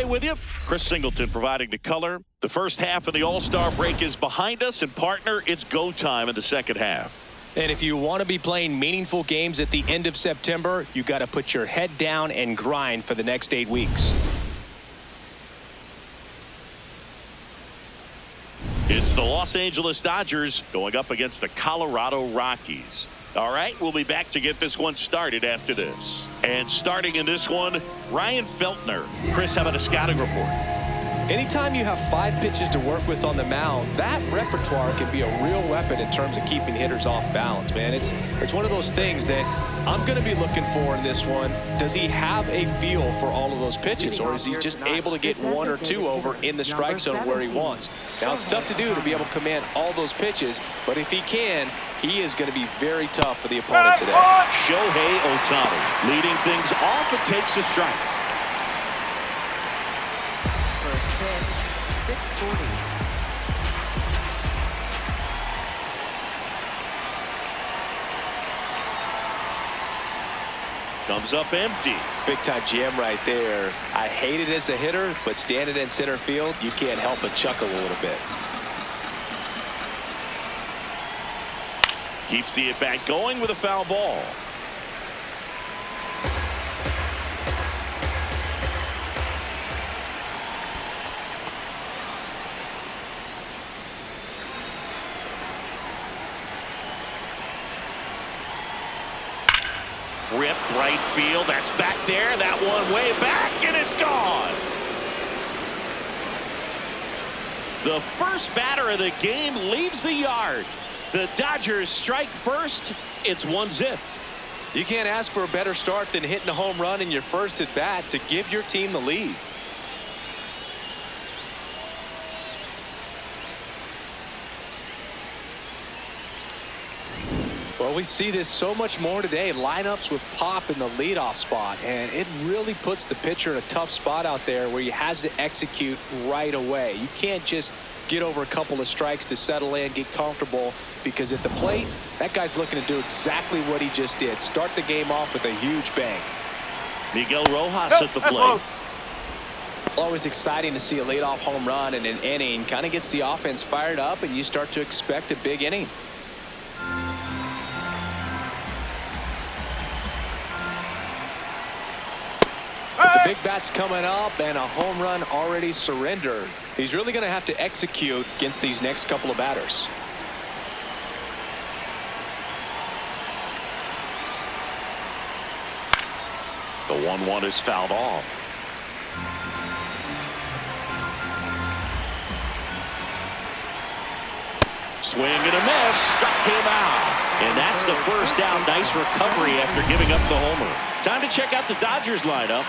with you. Chris Singleton providing the color. The first half of the All-Star break is behind us, and partner, it's go time in the second half. And if you want to be playing meaningful games at the end of September, you got to put your head down and grind for the next 8 weeks. It's the Los Angeles Dodgers going up against the Colorado Rockies. All right, we'll be back to get this one started after this. And starting in this one, Ryan Feltner. Chris, how about a scouting report? Anytime you have 5 pitches to work with on the mound, that repertoire can be a real weapon in terms of keeping hitters off balance, man. It's one of those things that I'm going to be looking for in this one. Does he have a feel for all of those pitches, or is he just able to get 1 or 2 over in the strike zone where he wants? Now, it's tough to do to be able to command all those pitches, but if he can, he is going to be very tough for the opponent today. Shohei Ohtani leading things off and takes a strike. 640. Comes up empty. Big time jam right there. I hate it as a hitter, but standing in center field, you can't help but chuckle a little bit. Keeps the at-bat going with a foul ball. Ripped right field. That's back there. That one way back, and it's gone. The first batter of the game leaves the yard. The Dodgers strike first. It's 1-0. You can't ask for a better start than hitting a home run in your first at bat to give your team the lead. Well, we see this so much more today. Lineups with pop in the leadoff spot, and it really puts the pitcher in a tough spot out there where he has to execute right away. You can't just get over a couple of strikes to settle in, get comfortable, because at the plate, that guy's looking to do exactly what he just did. Start the game off with a huge bang. Miguel Rojas at the plate. Always exciting to see a leadoff home run in an inning. Kind of gets the offense fired up, and you start to expect a big inning. But the big bat's coming up, and a home run already surrendered. He's really going to have to execute against these next couple of batters. The 1-1 is fouled off. Swing and a miss. Struck him out. And that's the first out. Nice recovery after giving up the homer. Time to check out the Dodgers lineup.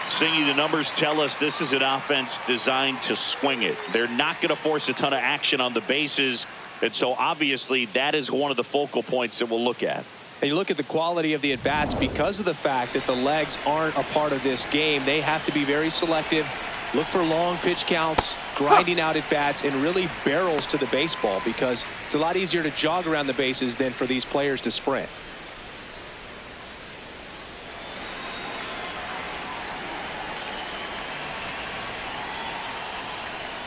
Singy, the numbers tell us this is an offense designed to swing it. They're not going to force a ton of action on the bases. And so obviously that is one of the focal points that we'll look at. And you look at the quality of the at-bats because of the fact that the legs aren't a part of this game. They have to be very selective. Look for long pitch counts, grinding out at-bats, and really barrels to the baseball, because it's a lot easier to jog around the bases than for these players to sprint.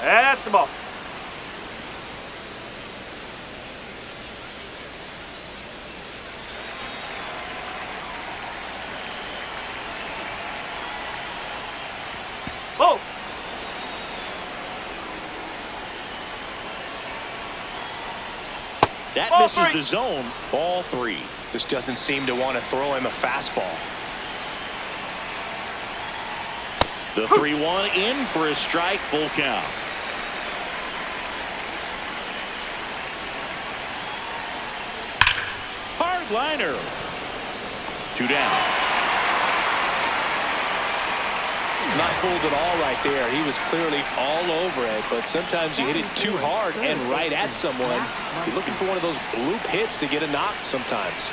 That's the ball. Oh! That Ball misses 3. the zone. Ball 3. Just doesn't seem to want to throw him a fastball. The 3-1 in for a strike, full count. Hard liner. 2 down. Not fooled at all right there. He was clearly all over it, but sometimes you hit it too hard and right at someone. You're looking for one of those bloop hits to get a knock sometimes.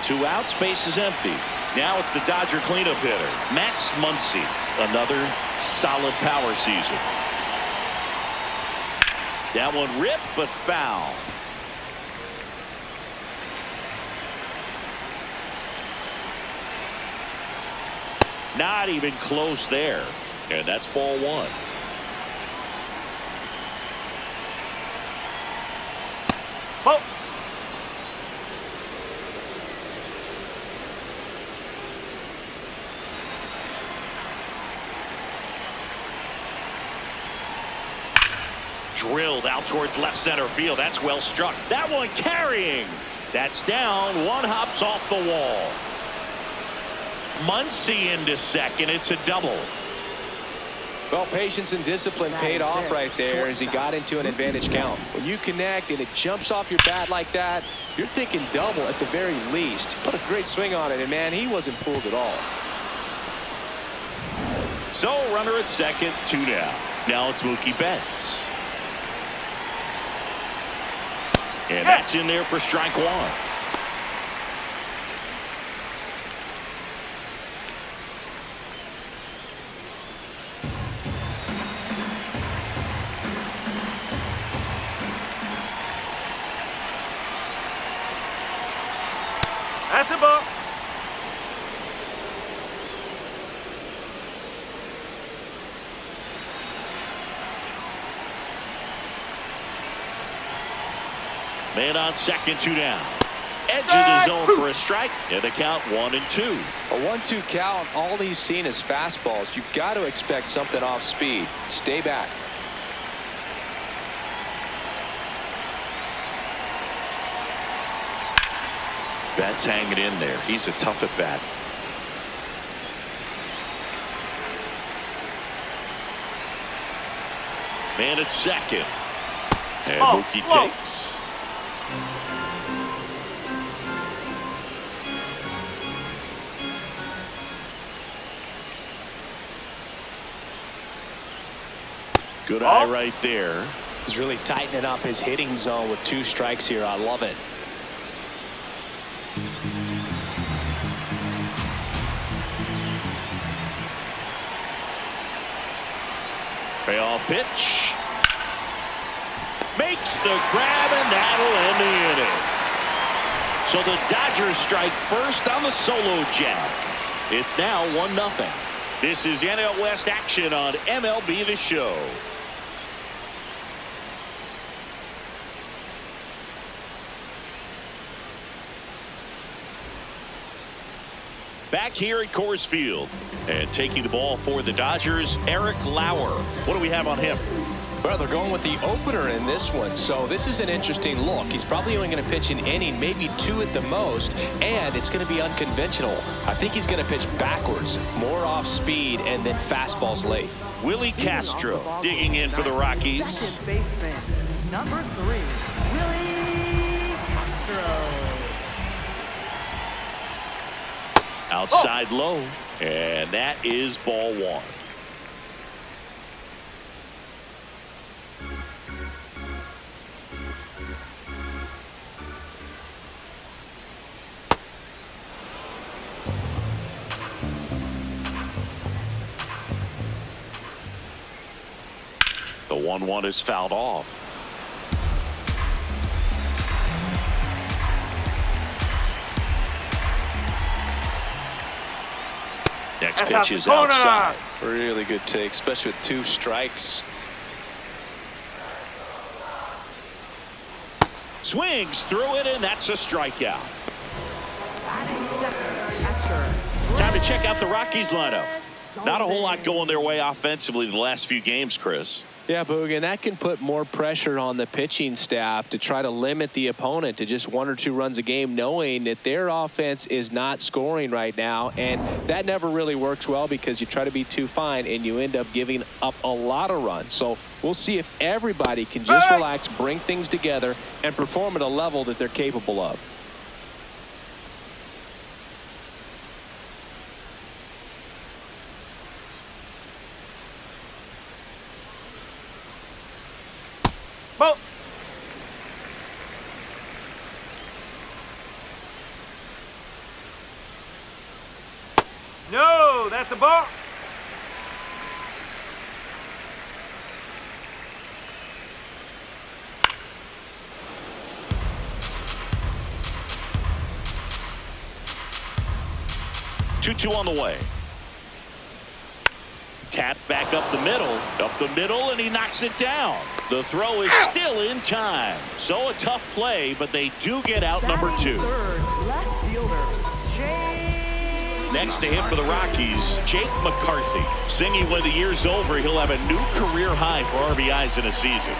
2 outs, base is empty. Now it's the Dodger cleanup hitter, Max Muncy. Another solid power season. That one ripped, but foul. Not even close there. And that's ball one. Ball. Drilled out towards left center field. That's well struck. That one carrying. That's down. One hops off the wall. Muncy into second. It's a double. Well, patience and discipline paid off right there as he got into an advantage count. When you connect and it jumps off your bat like that, you're thinking double at the very least. Put a great swing on it, and man, he wasn't fooled at all. So runner at second, 2 down. Now it's Mookie Betts. And that's in there for strike one. That's a ball. Man on second, 2 down. Edge of the zone for a strike. And the count 1-2. A 1-2 count, all he's seen is fastballs. You've got to expect something off speed. Stay back. Betts hanging in there. He's a tough at bat. Man at second. And Mookie takes. Good eye right there. He's really tightening up his hitting zone with 2 strikes here. I love it. Payoff pitch. Makes the grab, and that'll end the inning. So the Dodgers strike first on the solo jack. It's now 1-0. This is NL West action on MLB The Show. Back here at Coors Field, and taking the ball for the Dodgers, Eric Lauer. What do we have on him? Well, they're going with the opener in this one, so this is an interesting look. He's probably only going to pitch an inning, maybe 2 at the most, and it's going to be unconventional. I think he's going to pitch backwards, more off speed, and then fastballs late. Willie Castro digging in for the Rockies. Second baseman, number 3, Willie Castro. Outside low, and that is ball one. The 1-1 is fouled off. Next pitch is outside. Really good take, especially with 2 strikes. Swings through it, and that's a strikeout. Catcher. Time to check out the Rockies lineup. Not a whole lot going their way offensively the last few games, Chris. Yeah, Boog, and that can put more pressure on the pitching staff to try to limit the opponent to just 1 or 2 runs a game, knowing that their offense is not scoring right now. And that never really works well because you try to be too fine and you end up giving up a lot of runs. So we'll see if everybody can just relax, bring things together, and perform at a level that they're capable of. Ball. No, that's a ball. Two on the way. Tapped back up the middle, and he knocks it down. The throw is still in time. So a tough play, but they do get out number 2. Third, left fielder, Jake. Next to hit for the Rockies, Jake McCarthy. Singing when the year's over, he'll have a new career high for RBIs in a season.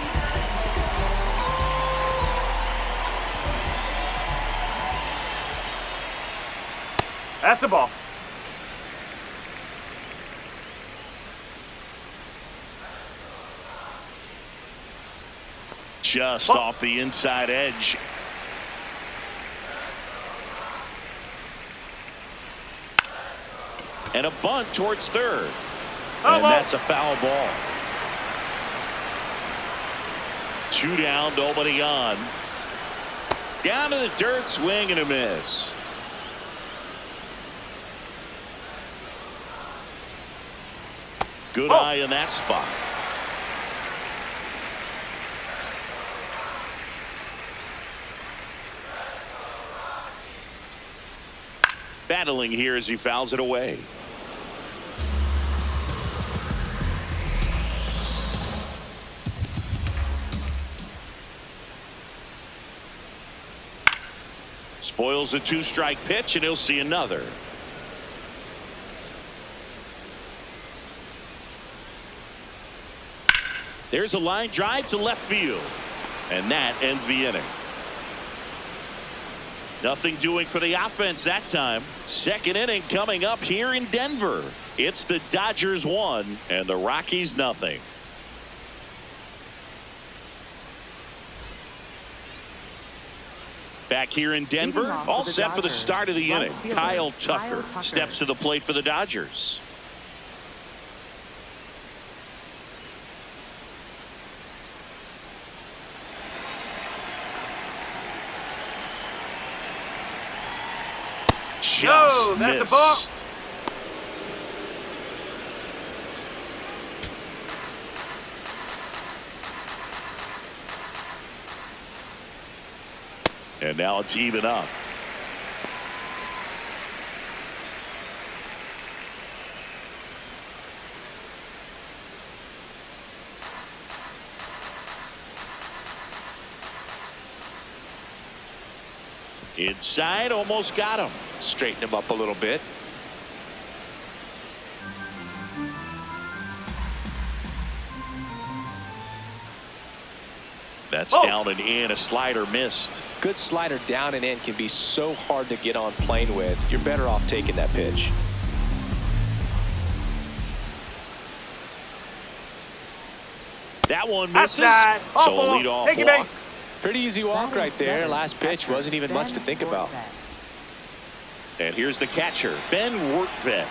That's the ball. Just off the inside edge. And a bunt towards third. And that's a foul ball. 2 down, nobody on. Down to the dirt, swing and a miss. Good eye in that spot. Battling here as he fouls it away. Spoils a 2-strike pitch, and he'll see another. There's a line drive to left field, and that ends the inning. Nothing doing for the offense that time. Second inning coming up here in Denver. It's the Dodgers 1 and the Rockies nothing. Back here in Denver, all set for the start of the inning. Kyle Tucker steps to the plate for the Dodgers. Yo, that's a ball. Missed. And now it's even up. Inside, almost got him. Straighten him up a little bit. That's down and in. A slider missed. Good slider down and in can be so hard to get on plane with. You're better off taking that pitch. That one misses. Outside. So a leadoff Take it walk. back. Pretty easy walk right there. Last pitch wasn't even much to think about. And here's the catcher, Ben Workvet.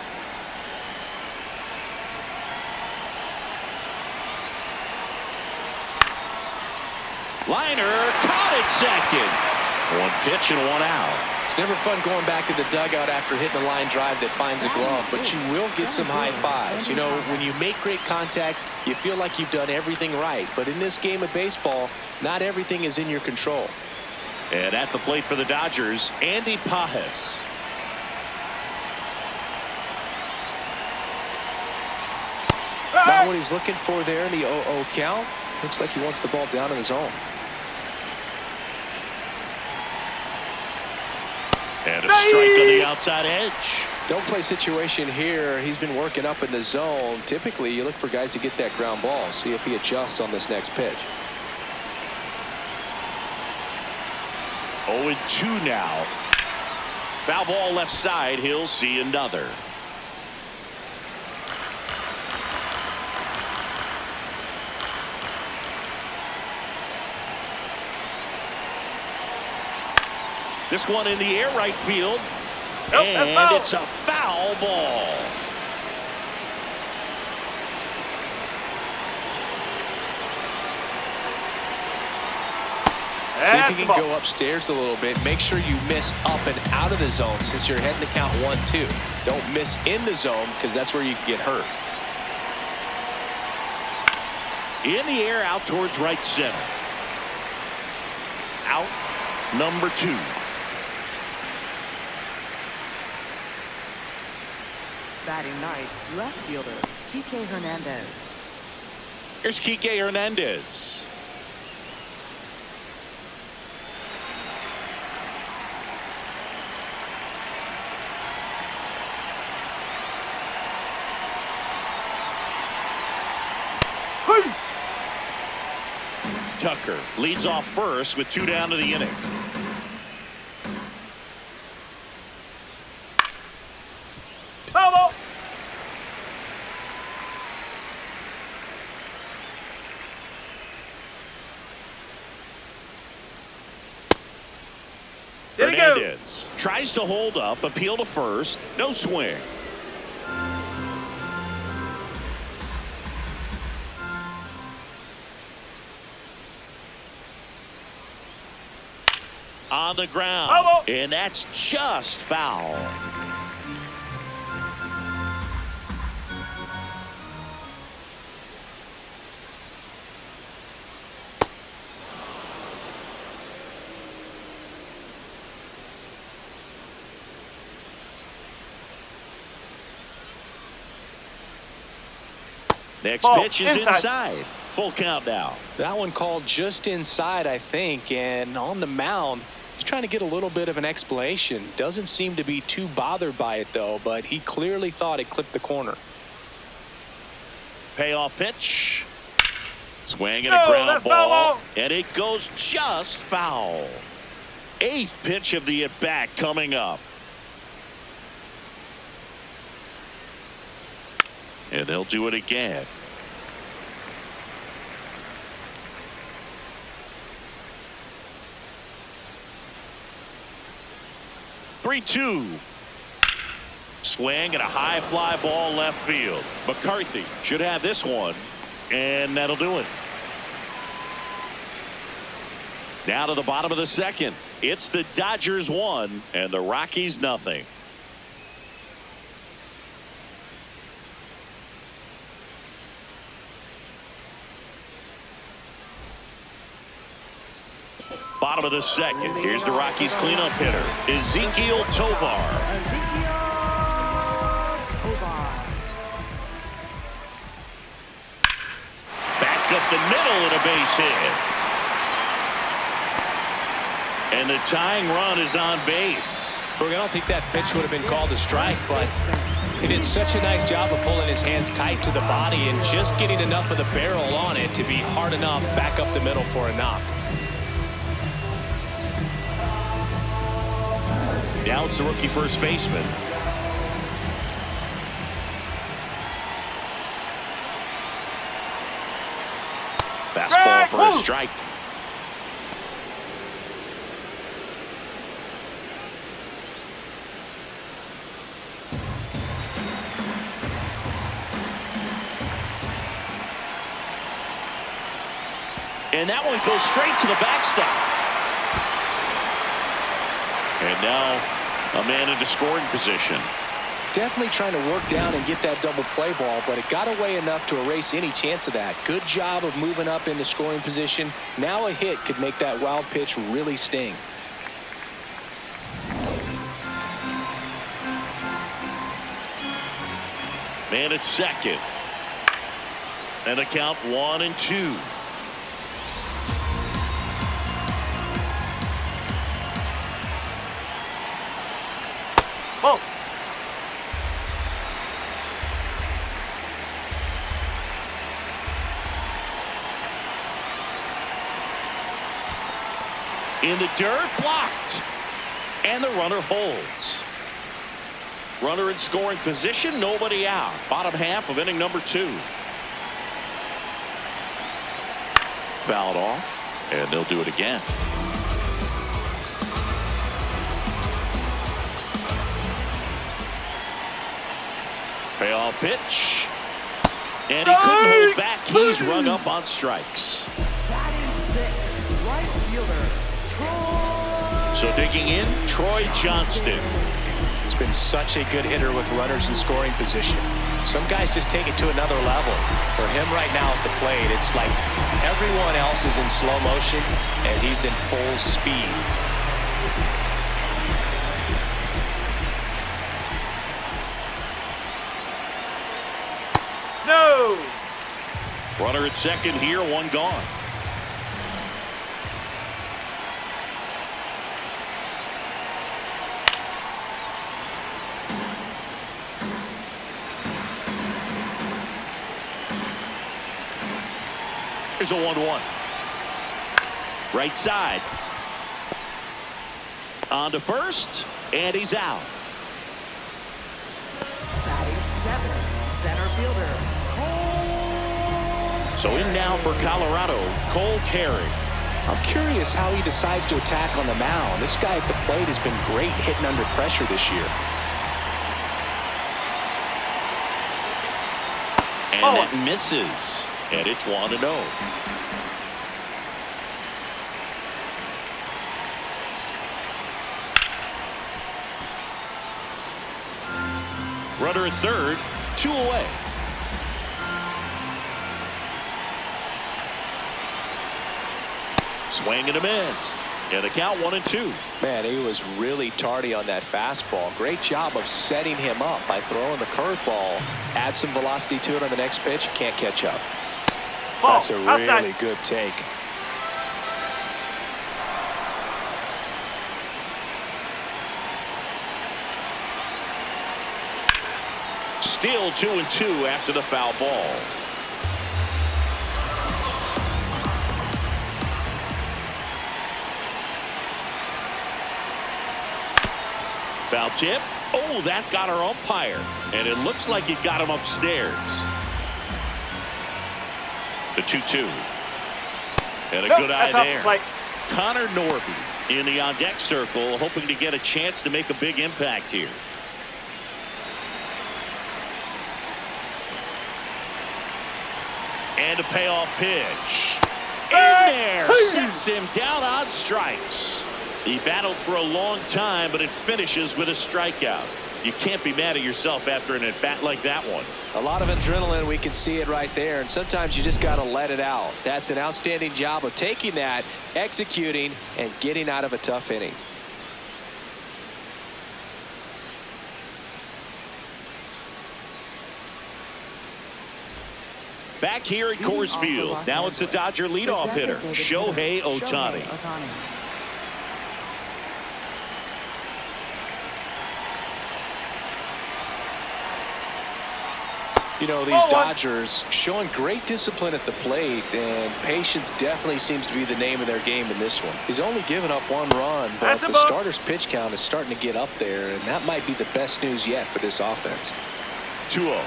Liner caught it second. 1 pitch and 1 out. It's never fun going back to the dugout after hitting a line drive that finds a glove, but you will get some high fives. You know, when you make great contact, you feel like you've done everything right. But in this game of baseball, not everything is in your control. And at the plate for the Dodgers, Andy Pajes. Not what he's looking for there in the 0-0 count. Looks like he wants the ball down in the zone. And a strike on the outside edge. Don't play situation here. He's been working up in the zone. Typically, you look for guys to get that ground ball. See if he adjusts on this next pitch. 0-2 now. Foul ball left side. He'll see another. This one in the air right field. And it's a foul ball. See if you can go upstairs a little bit. Make sure you miss up and out of the zone since you're heading to count 1-2. Don't miss in the zone because that's where you can get hurt. In the air out towards right center. Out number 2. Batting ninth, left fielder, Kike Hernandez. Here's Kike Hernandez. Tucker leads off first with 2 down to the inning. Foul. There he goes. Hernandez tries to hold up, appeal to first, no swing. On the ground, Foul. and that's just foul. Next Ball pitch is inside. inside. Full count now. That one called just inside, I think, and on the mound, he's trying to get a little bit of an explanation. Doesn't seem to be too bothered by it, though, but he clearly thought it clipped the corner. Payoff pitch. Swing and a No, ground that's ball. foul. And it goes just foul. 8th pitch of the at-bat coming up. And they'll do it again. Three-two. Swing and a high fly ball left field. McCarthy should have this one, and that'll do it. Now to the bottom of the second. It's the Dodgers 1 and the Rockies nothing. Bottom of the second. Here's the Rockies cleanup hitter, Ezequiel Tovar. Back up the middle and a base hit. And the tying run is on base. Look, I don't think that pitch would have been called a strike, but he did such a nice job of pulling his hands tight to the body and just getting enough of the barrel on it to be hard enough back up the middle for a knock. Now it's the rookie first baseman. Fastball for a strike. And that one goes straight to the backstop. And now a man into scoring position. Definitely trying to work down and get that double play ball, but it got away enough to erase any chance of that. Good job of moving up into scoring position. Now a hit could make that wild pitch really sting. Man at second. And a count 1-2. Whoa. In the dirt, blocked. And the runner holds. Runner in scoring position, nobody out. Bottom half of inning number 2. Fouled off, and they'll do it again. Payoff pitch. And he couldn't hold back. He's rung up on strikes. Right fielder, Troy. So digging in, Troy Johnston. He's been such a good hitter with runners in scoring position. Some guys just take it to another level. For him right now at the plate, it's like everyone else is in slow motion and he's in full speed. No. Runner at second here, one gone. Here's a 1-1. Right side. On to first, and he's out. Batting seventh, center fielder, Cole. So in now for Colorado, Cole Carey. I'm curious how he decides to attack on the mound. This guy at the plate has been great hitting under pressure this year. And that misses. And it's 1-0. Runner at third, 2 away. Swing and a miss. And the count 1-2. Man, he was really tardy on that fastball. Great job of setting him up by throwing the curveball. Add some velocity to it on the next pitch. Can't catch up. That's a really good take. Still 2-2 after the foul ball. Foul tip. Oh, that got our umpire. And it looks like it got him upstairs. The 2-2. And a good eye there. Connor Norby in the on-deck circle, hoping to get a chance to make a big impact here. And a payoff pitch. In there. Sets him down on strikes. He battled for a long time, but it finishes with a strikeout. You can't be mad at yourself after an at-bat like that one. A lot of adrenaline, we can see it right there, and sometimes you just got to let it out. That's an outstanding job of taking that, executing, and getting out of a tough inning. Back here at Coors Field, now it's the Dodger leadoff hitter, Shohei Ohtani. You know, these Dodgers showing great discipline at the plate, and patience definitely seems to be the name of their game in this one. He's only given up 1 run, but the starter's pitch count is starting to get up there, and that might be the best news yet for this offense. 2-0.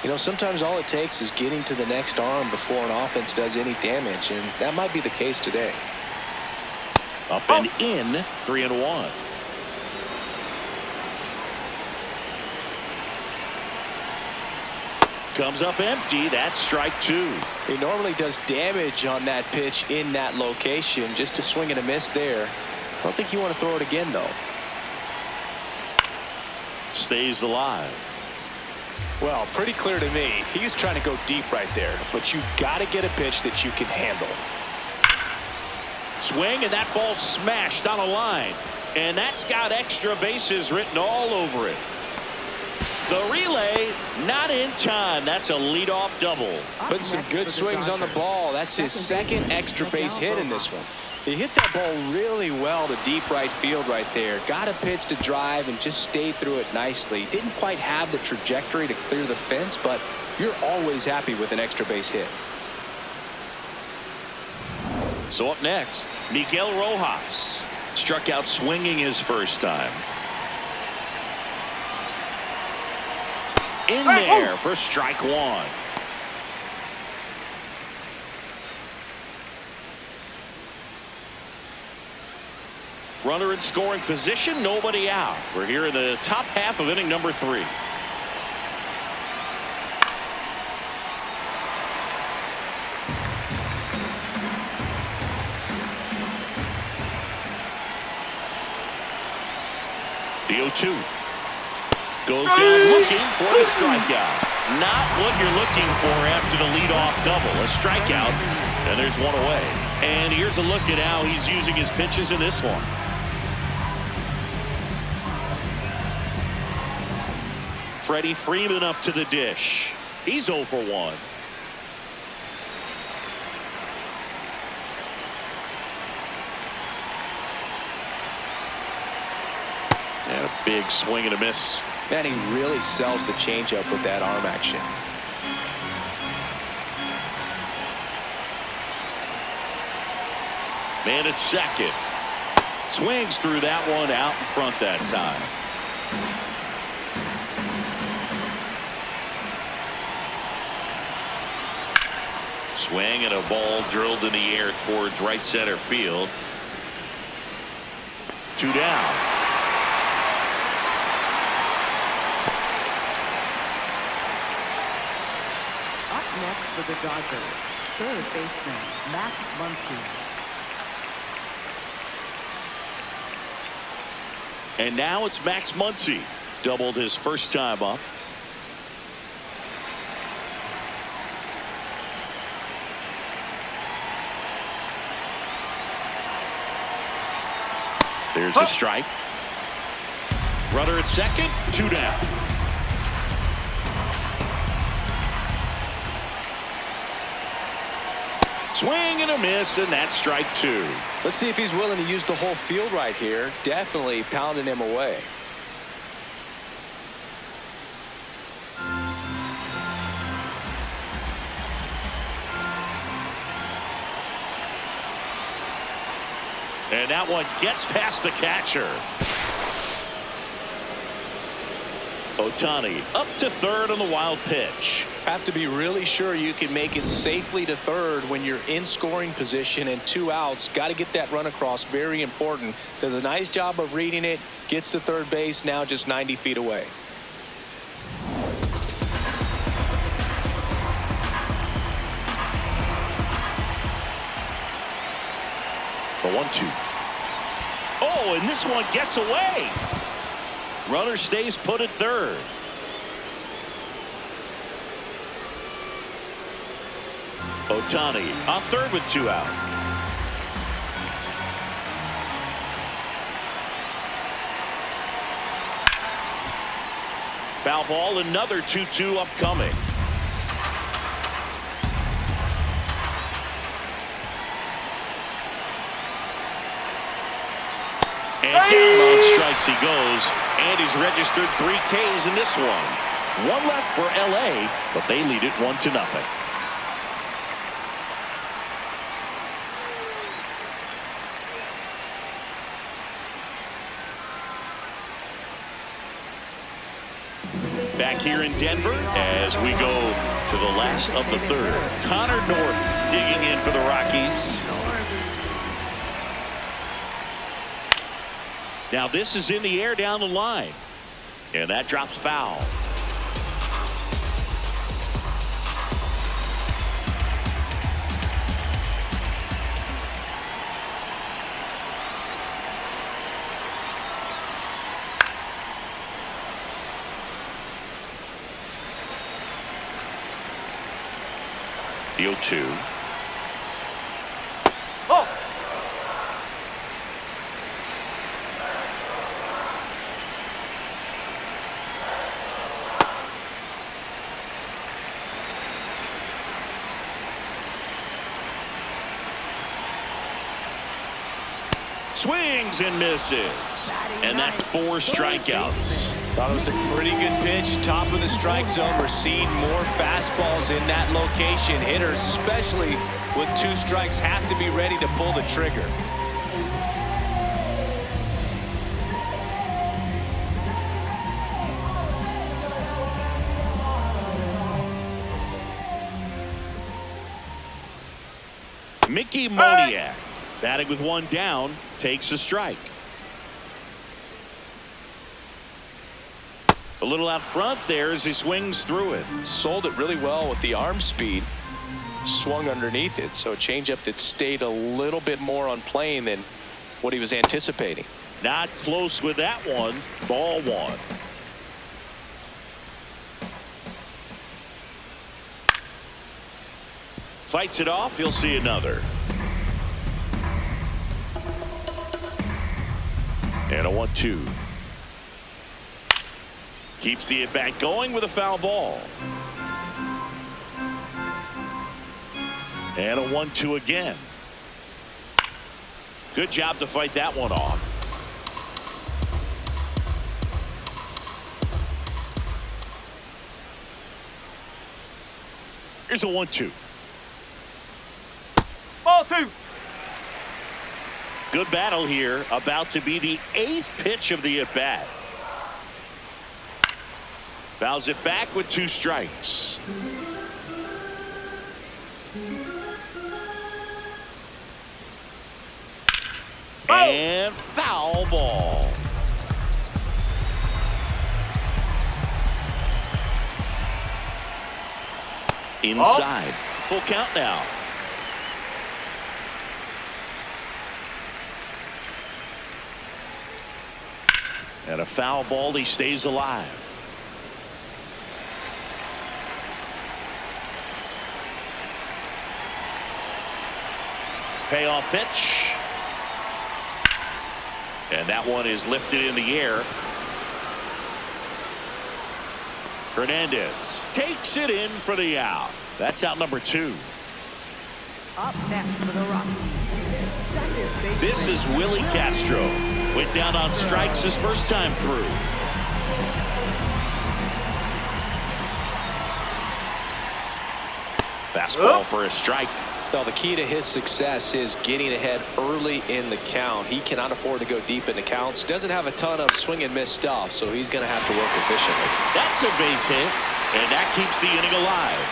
You know, sometimes all it takes is getting to the next arm before an offense does any damage, and that might be the case today. Up and in, 3-1. Comes up empty. That's strike 2. He normally does damage on that pitch in that location. Just a swing and a miss there. I don't think you want to throw it again, though. Stays alive. Well, pretty clear to me. He was trying to go deep right there, but you got to get a pitch that you can handle. Swing, and that ball smashed on a line. And that's got extra bases written all over it. The relay not in time. That's a leadoff double. Putting some good swings on the ball. That's his second extra base hit in this one. He hit that ball really well to deep right field right there. Got a pitch to drive and just stayed through it nicely. Didn't quite have the trajectory to clear the fence, but you're always happy with an extra base hit. So up next, Miguel Rojas. Struck out swinging his first time. In there for strike 1. Runner in scoring position, nobody out. We're here in the top half of inning number 3. The 0-2. Goes down looking for the strikeout. Not what you're looking for after the leadoff double. A strikeout, and there's 1 away. And here's a look at how he's using his pitches in this one. Freddie Freeman up to the dish. He's 0 for 1. And a big swing and a miss. Man, he really sells the changeup with that arm action. Man at second. Swings through that one out in front that time. Swing and a ball drilled in the air towards right center field. 2 down. Up next for the Dodgers, third baseman, Max Muncy. And now it's Max Muncy. Doubled his first time up. There's a strike. Runner at second, 2 down. Swing and a miss, and that's strike 2. Let's see if he's willing to use the whole field right here. Definitely pounding him away. And that one gets past the catcher. Ohtani up to third on the wild pitch. Have to be really sure you can make it safely to third when you're in scoring position and 2 outs. Got to get that run across. Very important. Does a nice job of reading it. Gets to third base, now just 90 feet away. The 1-2. Oh, and this one gets away. Runner stays put at third. Ohtani on third with 2 out. Foul ball, another 2-2 upcoming. And down on strikes he goes, and he's registered 3 Ks in this one. 1 left for LA, but they lead it 1-0. Back here in Denver as we go to the last of the third. Connor Norton digging in for the Rockies. Now this is in the air down the line, and that drops foul. The 0-2. Oh! Swings and misses. And that's 4 strikeouts. Thought it was a pretty good pitch. Top of the strike zone. We're seeing more fastballs in that location. Hitters, especially with 2 strikes, have to be ready to pull the trigger. Mickey Moniak, batting with 1 down, takes a strike. A little out front there as he swings through it. Sold it really well with the arm speed. Swung underneath it, so a changeup that stayed a little bit more on plane than what he was anticipating. Not close with that one. Ball 1. Fights it off. You'll see another. And a 1-2. Keeps the at-bat going with a foul ball. And a 1-2 again. Good job to fight that one off. Here's a 1-2. Ball 2. Good battle here. About to be the 8th pitch of the at-bat. Fouls it back with 2 strikes. And foul ball. Inside. Full count now. And a foul ball. He stays alive. Payoff pitch. And that one is lifted in the air. Hernandez takes it in for the out. That's out number 2. Up next for the Rockies. Second baseman. This is Willie Castro. Went down on strikes his first time through. Fastball for a strike. So the key to his success is getting ahead early in the count. He cannot afford to go deep in the counts. Doesn't have a ton of swing and miss stuff, so he's going to have to work efficiently. That's a base hit, and that keeps the inning alive.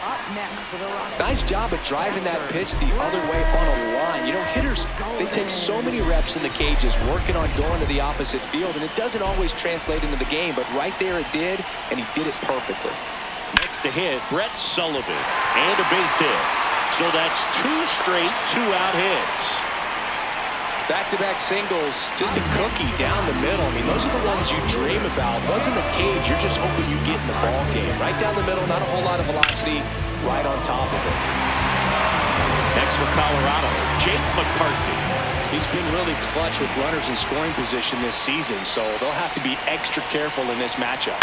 Up next for the Rockies. Nice job of driving that pitch the other way on a line. You know, hitters, they take so many reps in the cages working on going to the opposite field, and it doesn't always translate into the game, but right there it did, and he did it perfectly. Next to hit, Brett Sullivan, and a base hit. So that's 2 straight 2-out hits. Back-to-back singles, just a cookie down the middle. I mean, those are the ones you dream about. Ones in the cage, you're just hoping you get in the ball game. Right down the middle, not a whole lot of velocity, right on top of it. Next for Colorado, Jake McCarthy. He's been really clutch with runners in scoring position this season, so they'll have to be extra careful in this matchup.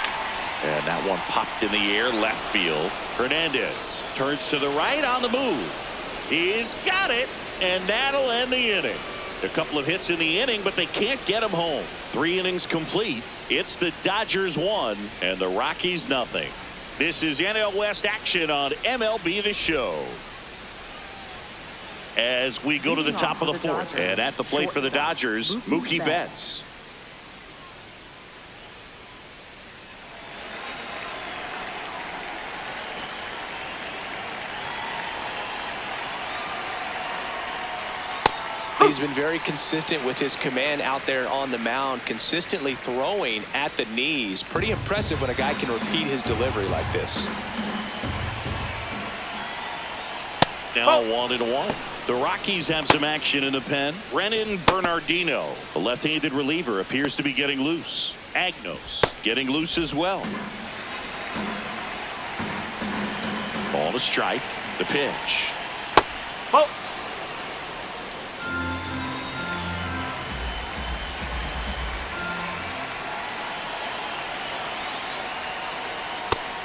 And that one popped in the air, left field. Hernandez turns to the right on the move. He's got it, and that'll end the inning. A couple of hits in the inning, but they can't get him home. 3 innings complete. It's the Dodgers 1 and the Rockies nothing. This is NL West action on MLB The Show. As we go to the top of the 4th, and at the plate for the Dodgers, Mookie Betts. He's been very consistent with his command out there on the mound, consistently throwing at the knees. Pretty impressive when a guy can repeat his delivery like this. Now 1-1. The Rockies have some action in the pen. Brennan Bernardino, a left-handed reliever, appears to be getting loose. Agnos getting loose as well. Ball to strike. The pitch. Ball.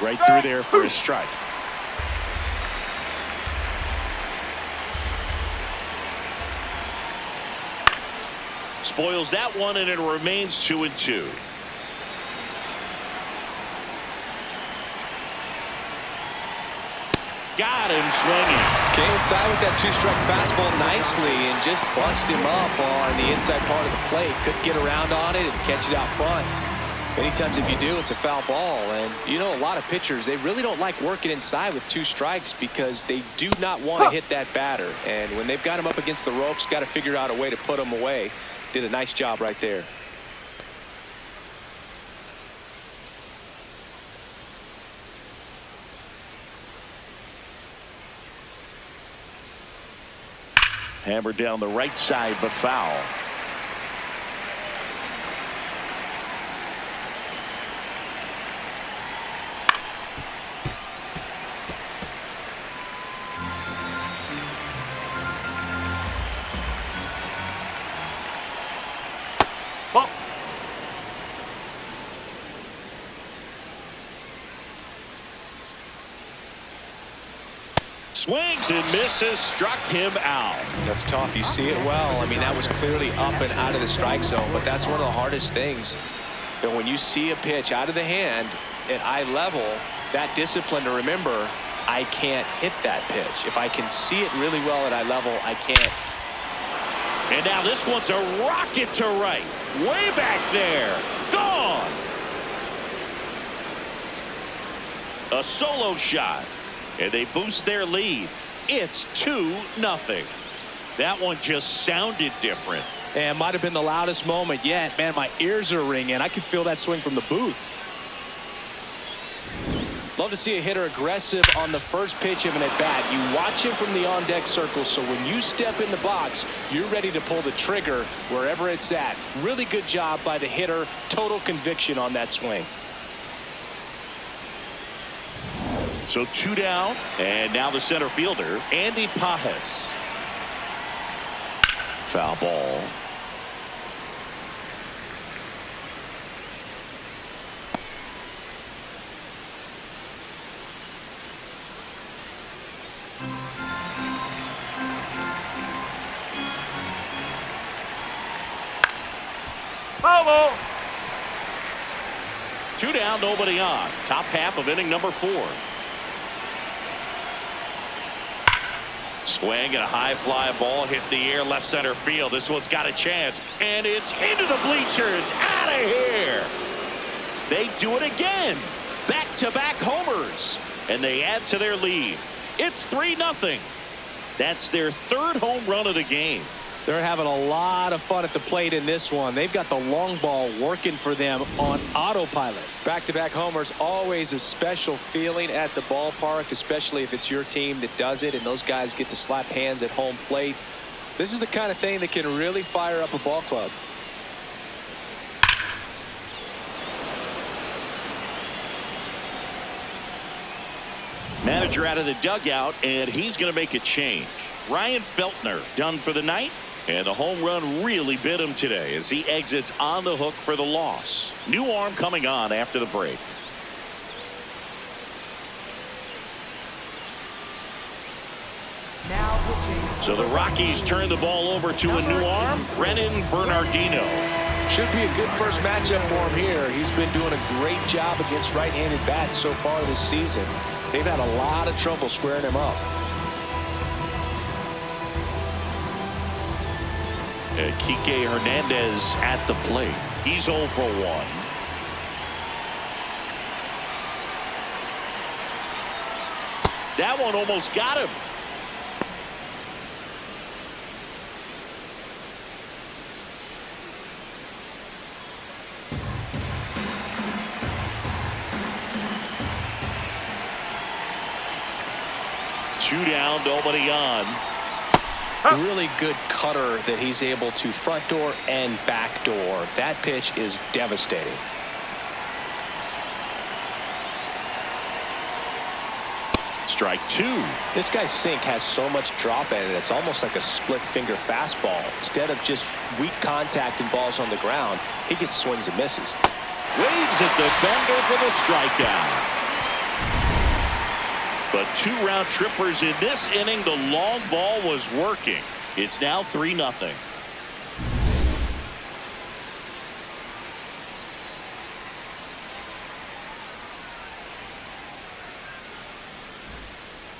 Right through there for a strike. Spoils that one, and it remains 2-2. Got him swinging. Came inside with that 2-strike fastball nicely and just bunched him up on the inside part of the plate. Couldn't get around on it and catch it out front. Many times if you do, it's a foul ball. And you know, a lot of pitchers, they really don't like working inside with 2 strikes because they do not want to hit that batter. And when they've got him up against the ropes, got to figure out a way to put him away. Did a nice job right there. Hammered down the right side, but foul. Ball. Swings and misses, struck him out. That's tough. You see it well. I mean, that was clearly up and out of the strike zone, but that's one of the hardest things. You know, when you see a pitch out of the hand at eye level, that discipline to remember, I can't hit that pitch. If I can see it really well at eye level, I can't. And now this one's a rocket to right. Way back there. Gone. A solo shot. And they boost their lead. It's 2-0. That one just sounded different. And might have been the loudest moment yet. Man, my ears are ringing. I could feel that swing from the booth. Love to see a hitter aggressive on the first pitch of an at-bat. You watch him from the on-deck circle, so when you step in the box, you're ready to pull the trigger wherever it's at. Really good job by the hitter. Total conviction on that swing. So 2 down, and now the center fielder, Andy Pajes. Foul ball. Foul ball. 2 down, nobody on. Top half of inning number 4. Swing and a high fly ball hit the air left center field. This one's got a chance, and it's into the bleachers. Out of here. They do it again. Back-to-back homers, and they add to their lead. It's 3-0. That's their 3rd home run of the game. They're having a lot of fun at the plate in this one. They've got the long ball working for them on autopilot. Back-to-back homers, always a special feeling at the ballpark, especially if it's your team that does it and those guys get to slap hands at home plate. This is the kind of thing that can really fire up a ball club. Manager out of the dugout, and he's going to make a change. Ryan Feltner done for the night. And the home run really bit him today as he exits on the hook for the loss. New arm coming on after the break. Now pitching. So the Rockies turn the ball over to a new arm, Brennan Bernardino. Should be a good first matchup for him here. He's been doing a great job against right-handed bats so far this season. They've had a lot of trouble squaring him up. Kike Hernandez at the plate. He's 0 for 1. That one almost got him. Two down, nobody on. Really good cutter that he's able to front door and back door. That pitch is devastating. Strike 2. This guy's sink has so much drop in it. It's almost like a split finger fastball. Instead of just weak contact and balls on the ground, he gets swings and misses. Waves at the bender for the strikeout. But 2 round trippers in this inning. The long ball was working. It's now 3-0.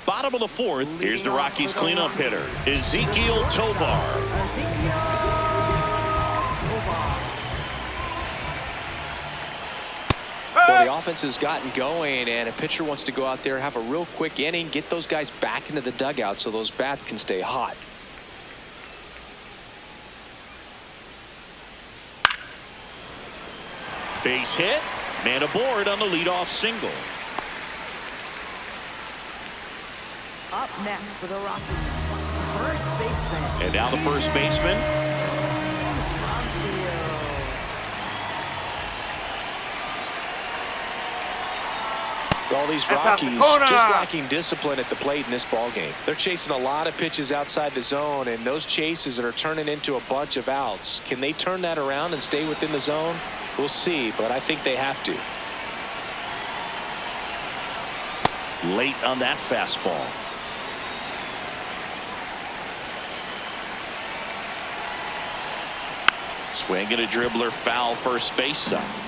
Bottom of the 4th. Here's the Rockies cleanup hitter, Ezequiel Tovar. Well, the offense has gotten going, and a pitcher wants to go out there, have a real quick inning, get those guys back into the dugout so those bats can stay hot. Base hit. Man aboard on the leadoff single. Up next for the Rockies, first baseman. And now the first baseman. All these That's out the Rockies corner. just lacking discipline at the plate in this ball game. They're chasing a lot of pitches outside the zone, and those chases are turning into a bunch of outs. Can they turn that around and stay within the zone? We'll see, but I think they have to. Late on that fastball. Swing and a dribbler, foul first base side.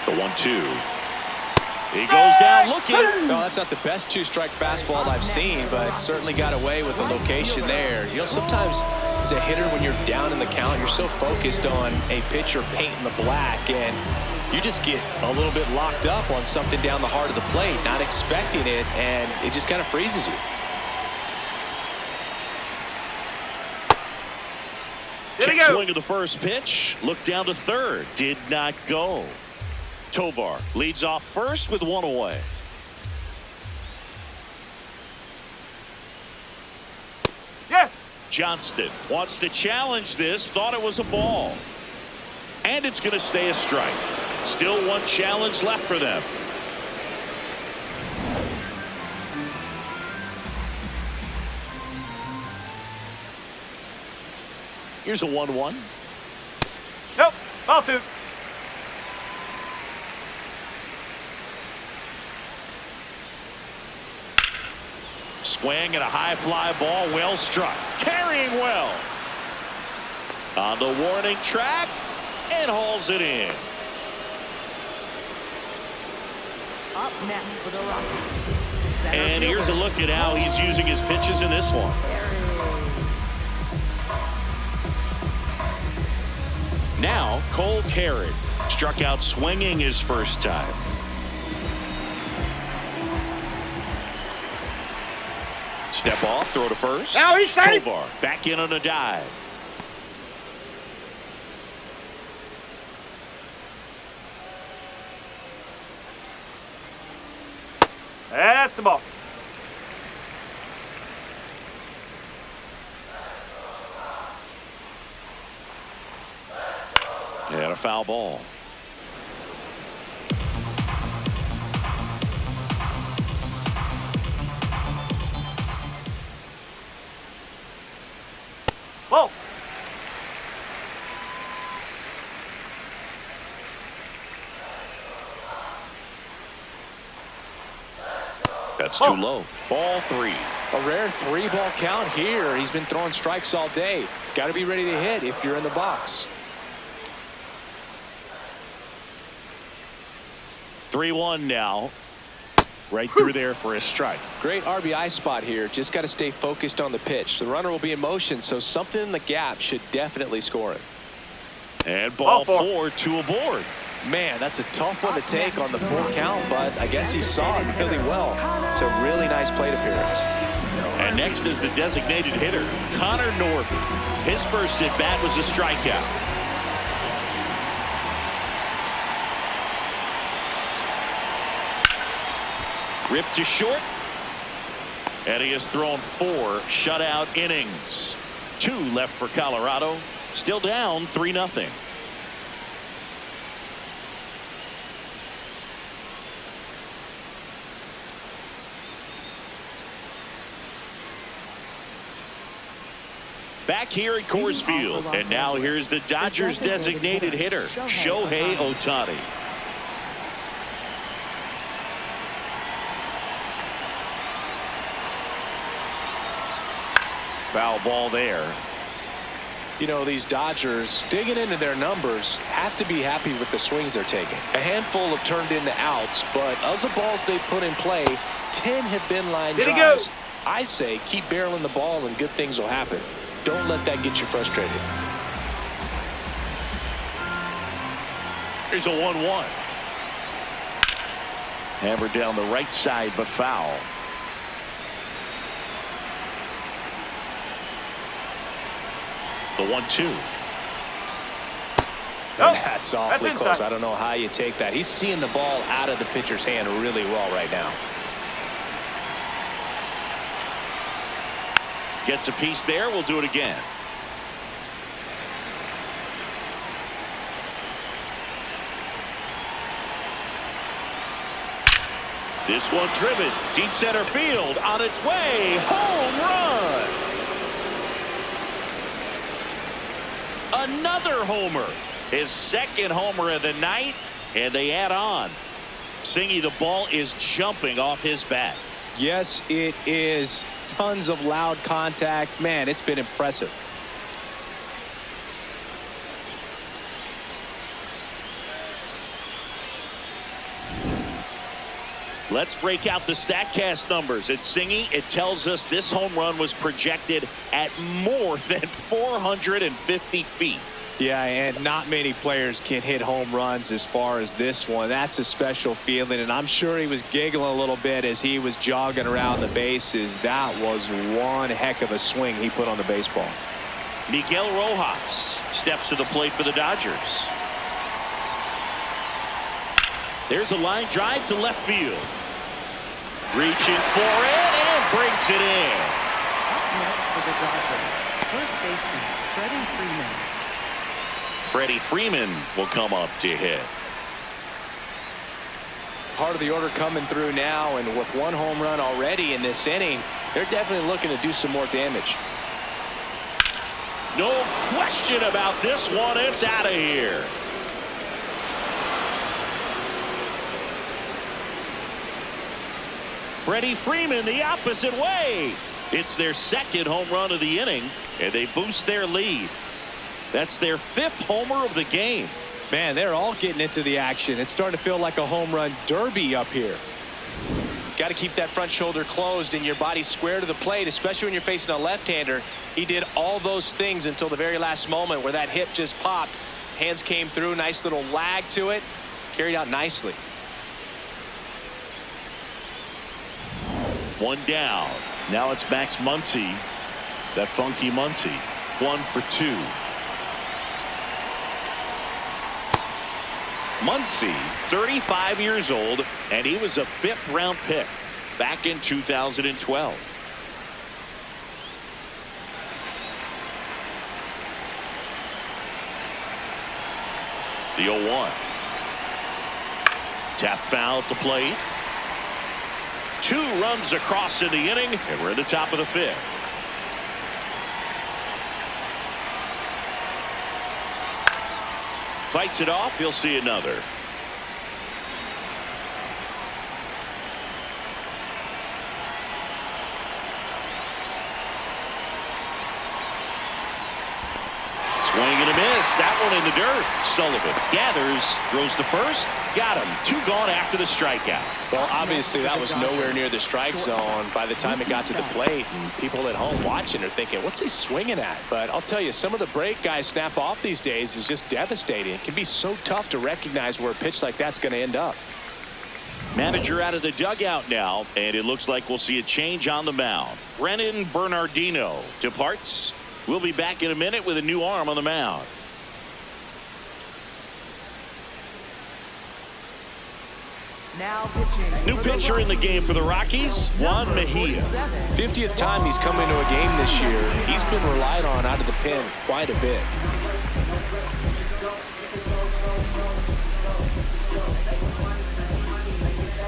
The 1-2. He goes down looking. No, that's not the best two-strike fastball I've seen, but it certainly got away with the location there. You know, sometimes as a hitter, when you're down in the count, you're so focused on a pitcher painting the black, and you just get a little bit locked up on something down the heart of the plate, not expecting it, and it just kind of freezes you. Check swing of the first pitch. Look down to third. Did not go. Tovar leads off first with one away. Yes. Johnston wants to challenge this. Thought it was a ball. And it's going to stay a strike. Still one challenge left for them. Here's a 1-1. Nope. Ball two. Swing and a high fly ball, well struck, carrying well on the warning track and hauls it in. Up next for the Rockies. Center And here's a fielder. look at how he's using his pitches in this one. Now Cole Carrick struck out swinging his first time. Step off, throw to first. Now he's safe. Tovar back in on a dive. That's the ball. And a foul ball. Ball. That's too low. Ball three. A rare 3-ball count here. He's been throwing strikes all day. Got to be ready to hit if you're in the box. 3-1 now. Right through there for a strike. Great RBI spot here. Just got to stay focused on the pitch. The runner will be in motion, so something in the gap should definitely score it. And ball Ball four, two aboard. Man, that's a tough one to take on the 4 count, but I guess he saw it really well. It's a really nice plate appearance. And next is the designated hitter, Connor Norby. His first at bat was a strikeout. Ripped to short. And he has thrown 4 shutout innings. 2 left for Colorado. Still down 3-0. Back here at Coors Field, and now here's the Dodgers designated hitter, Shohei Ohtani. Foul ball there. You know, these Dodgers, digging into their numbers, have to be happy with the swings they're taking. A handful have turned into outs, but of the balls they put in play, 10 have been line drives. I say keep barreling the ball and good things will happen. Don't let that get you frustrated. Here's a 1-1. Hammered down the right side, but foul. The 1-2. Nope. That's awfully That's close. inside. I don't know how you take that. He's seeing the ball out of the pitcher's hand really well right now. Gets a piece there. We'll do it again. This one driven deep center field on its way. Home run. Another homer. His second homer of the night, and they add on. Singy, the ball is jumping off his bat. Yes, it is. Tons of loud contact. Man, it's been impressive. Let's break out the StatCast numbers. At Singy, it tells us this home run was projected at more than 450 feet. Yeah, and not many players can hit home runs as far as this one. That's a special feeling, and I'm sure he was giggling a little bit as he was jogging around the bases. That was one heck of a swing he put on the baseball. Miguel Rojas steps to the plate for the Dodgers. There's a line drive to left field. Reaching for it and brings it in. Up next for the Dodgers, first baseman Freddie Freeman. Freddie Freeman will come up to hit. Part of the order coming through now, and with one home run already in this inning, they're definitely looking to do some more damage. No question about this one. It's out of here. Freddie Freeman the opposite way. It's their second home run of the inning, and they boost their lead. That's their fifth homer of the game. Man, they're all getting into the action. It's starting to feel like a home run derby up here. Got to keep that front shoulder closed and your body square to the plate, especially when you're facing a left-hander. He did all those things until the very last moment where that hip just popped. Hands came through, nice little lag to it, carried out nicely. One down. Now it's Max Muncy. That funky Muncy. 1 for 2. Muncy, 35 years old, and he was a 5th-round pick back in 2012. The 0-1. Tap foul at the plate. 2 runs across in the inning, and we're at the top of the 5th. Fights it off. He'll see another. Swing and a miss. That one in the dirt. Sullivan gathers, throws to first. Got him. 2 gone after the strikeout. Well, obviously that was nowhere near the strike zone by the time it got to the plate, and people at home watching are thinking, what's he swinging at? But I'll tell you, some of the break guys snap off these days is just devastating. It can be so tough to recognize where a pitch like that's going to end up. Manager out of the dugout now, and it looks like we'll see a change on the mound. Brennan Bernardino departs. We'll be back in a minute with a new arm on the mound. Now pitching. New pitcher in the game for the Rockies, Juan Mejia. 50th time he's come into a game this year. He's been relied on out of the pen quite a bit.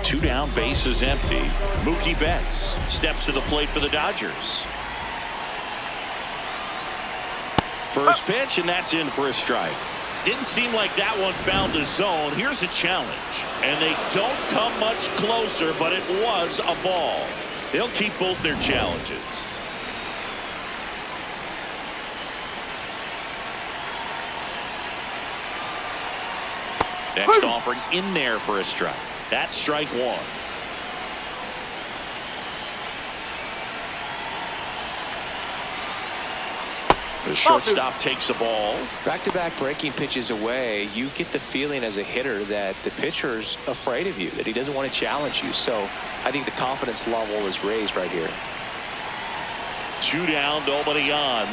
Two down, bases empty. Mookie Betts steps to the plate for the Dodgers. First pitch, and that's in for a strike. Didn't seem like that one found the zone. Here's a challenge. And they don't come much closer, but it was a ball. They'll keep both their challenges. Next offering in there for a strike. That's strike 1. The shortstop takes the ball. Back-to-back breaking pitches away, you get the feeling as a hitter that the pitcher's afraid of you, that he doesn't want to challenge you. So I think the confidence level is raised right here. 2 down, nobody on.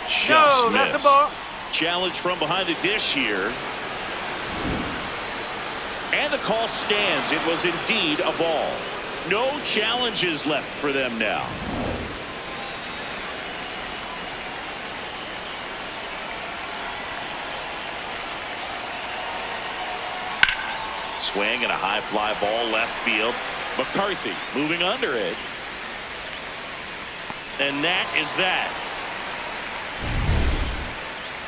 Just that's missed. a ball. Challenge from behind the dish here. And the call stands. It was indeed a ball. No challenges left for them now. Swing and a high fly ball left field. McCarthy moving under it. And that is that.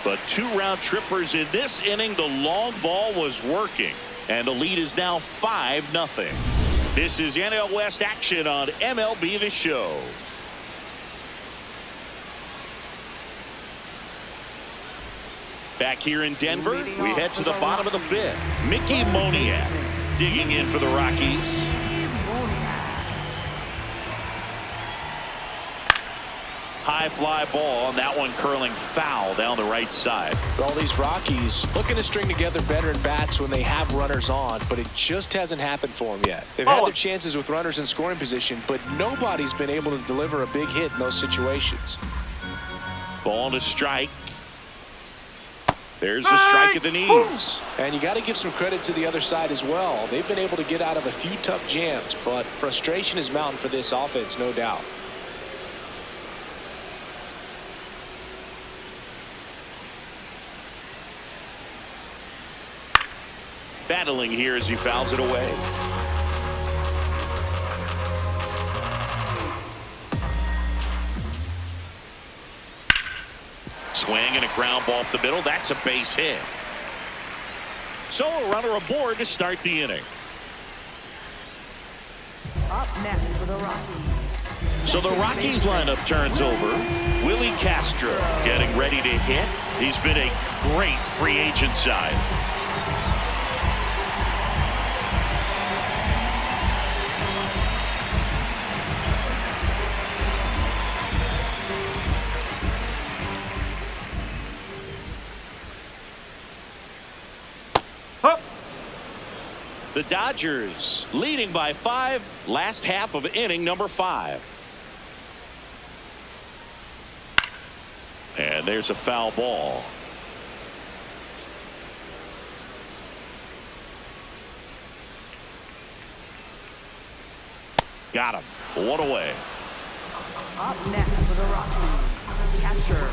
But 2 round trippers in this inning. The long ball was working, and the lead is now 5-0. This is NL West action on MLB The Show. Back here in Denver, we head to the bottom of the 5th. Mickey Moniak digging in for the Rockies. High fly ball, and that one curling foul down the right side. All these Rockies looking to string together veteran bats when they have runners on, but it just hasn't happened for them yet. They've had their chances with runners in scoring position, but nobody's been able to deliver a big hit in those situations. Ball to strike. There's the strike at the knees. And you got to give some credit to the other side as well. They've been able to get out of a few tough jams, but frustration is mounting for this offense, no doubt. Battling here as he fouls it away. Swing and a ground ball up the middle. That's a base hit. So a runner aboard to start the inning. Up next for the Rockies. So the Rockies lineup turns over. Willie Castro getting ready to hit. He's been a great free agent sign. The Dodgers leading by 5, last half of inning number 5. And there's a foul ball. Got him. 1 away. Up next for the Rockies, catcher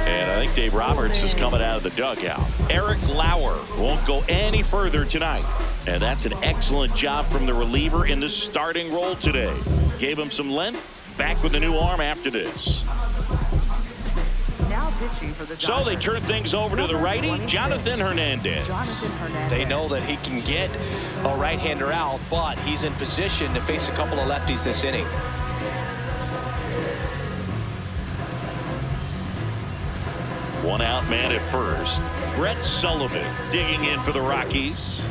And I think Dave Roberts is coming out of the dugout. Eric Lauer won't go any further tonight. And that's an excellent job from the reliever in the starting role today. Gave him some length. Back with a new arm after this. Now pitching for the Dodgers. So they turn things over to the righty, Jonathan Hernandez. They know that he can get a right-hander out, but he's in position to face a couple of lefties this inning. One out man at first. Brett Sullivan digging in for the Rockies.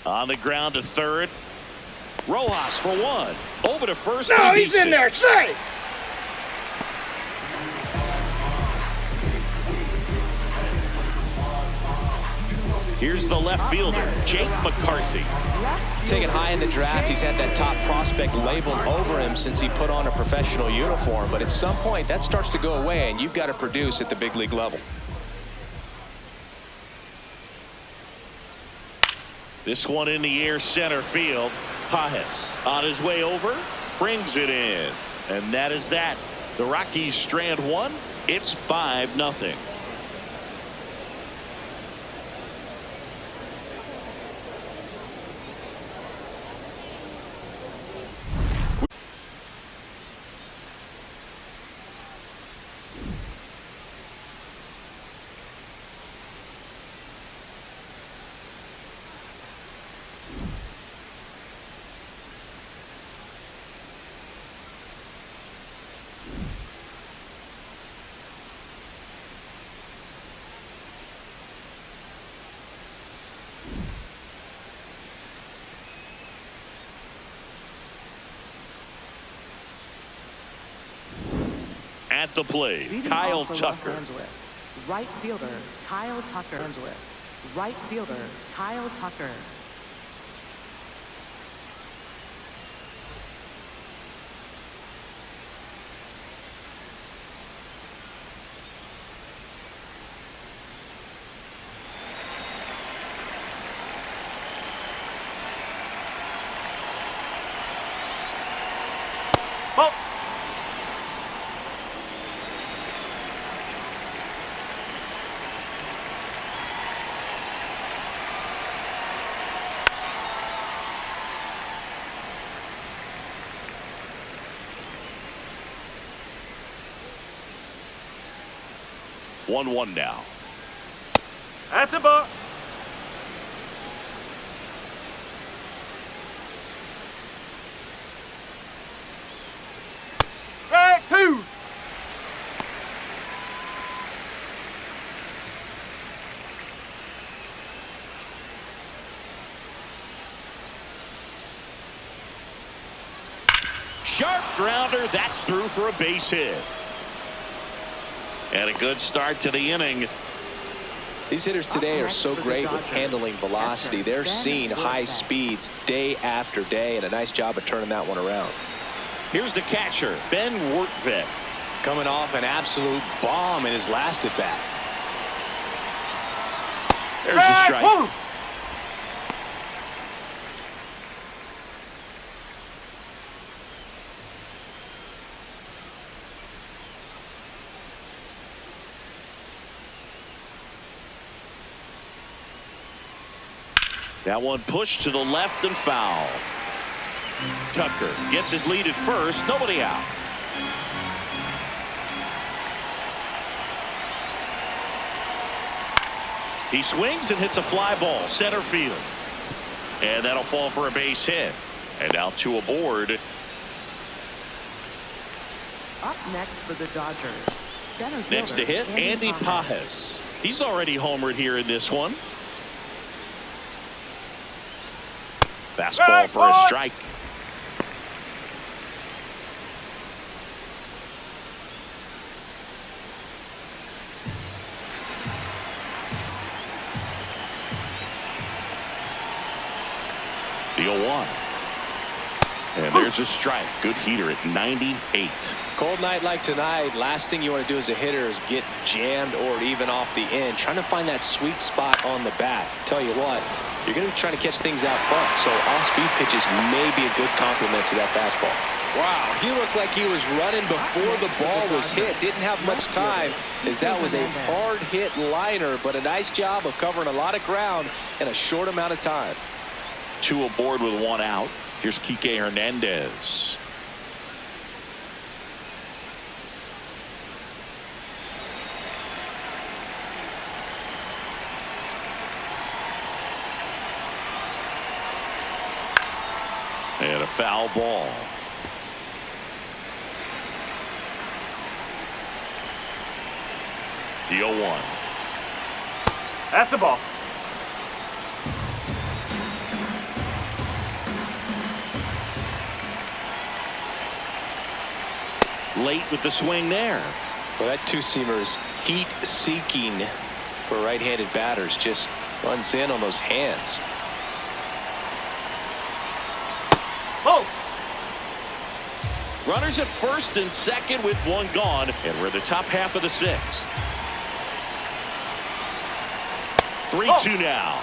On the ground to third. Rojas for 1. Over to first. No, he's in there. Say. Here's the left fielder, Jake McCarthy. Taken high in the draft, he's had that top prospect labeled over him since he put on a professional uniform. But at some point, that starts to go away, and you've got to produce at the big league level. This one in the air, center field. Pajes on his way over, brings it in. And that is that. The Rockies strand 1. It's 5-0. At the plate, Kyle Tucker. Right fielder, Kyle Tucker. Right fielder, Kyle Tucker. Ball. One now. That's a ball. Strike two. Sharp grounder. That's through for a base hit. And a good start to the inning. These hitters today are so great with handling velocity. They're seeing high speeds day after day, and a nice job of turning that one around. Here's the catcher, Ben Wertvik. Coming off an absolute bomb in his last at bat. There's a strike. Woo. That one pushed to the left and foul. Tucker gets his lead at first. Nobody out. He swings and hits a fly ball center field. And that'll fall for a base hit. And now two aboard. Up next for the Dodgers. Center Next to fielder, hit, Andy Pajes. He's already homered here in this one. Fastball for a strike. The 0-1. And there's a strike. Good heater at 98. Cold night like tonight, last thing you want to do as a hitter is get jammed or even off the end. Trying to find that sweet spot on the bat. Tell you what, you're going to be trying to catch things out front, so off-speed pitches may be a good complement to that fastball. Wow, he looked like he was running before the ball was hit. Didn't have much time, as that was a hard-hit liner, but a nice job of covering a lot of ground in a short amount of time. Two aboard with one out. Here's Kike Hernandez. And a foul ball. The 0-1. That's a ball. Late with the swing there. Well, that two-seamer is heat-seeking for right-handed batters. Just runs in on those hands. Oh. Runners at first and second with one gone, and we're in the top half of the sixth. 3-2 now.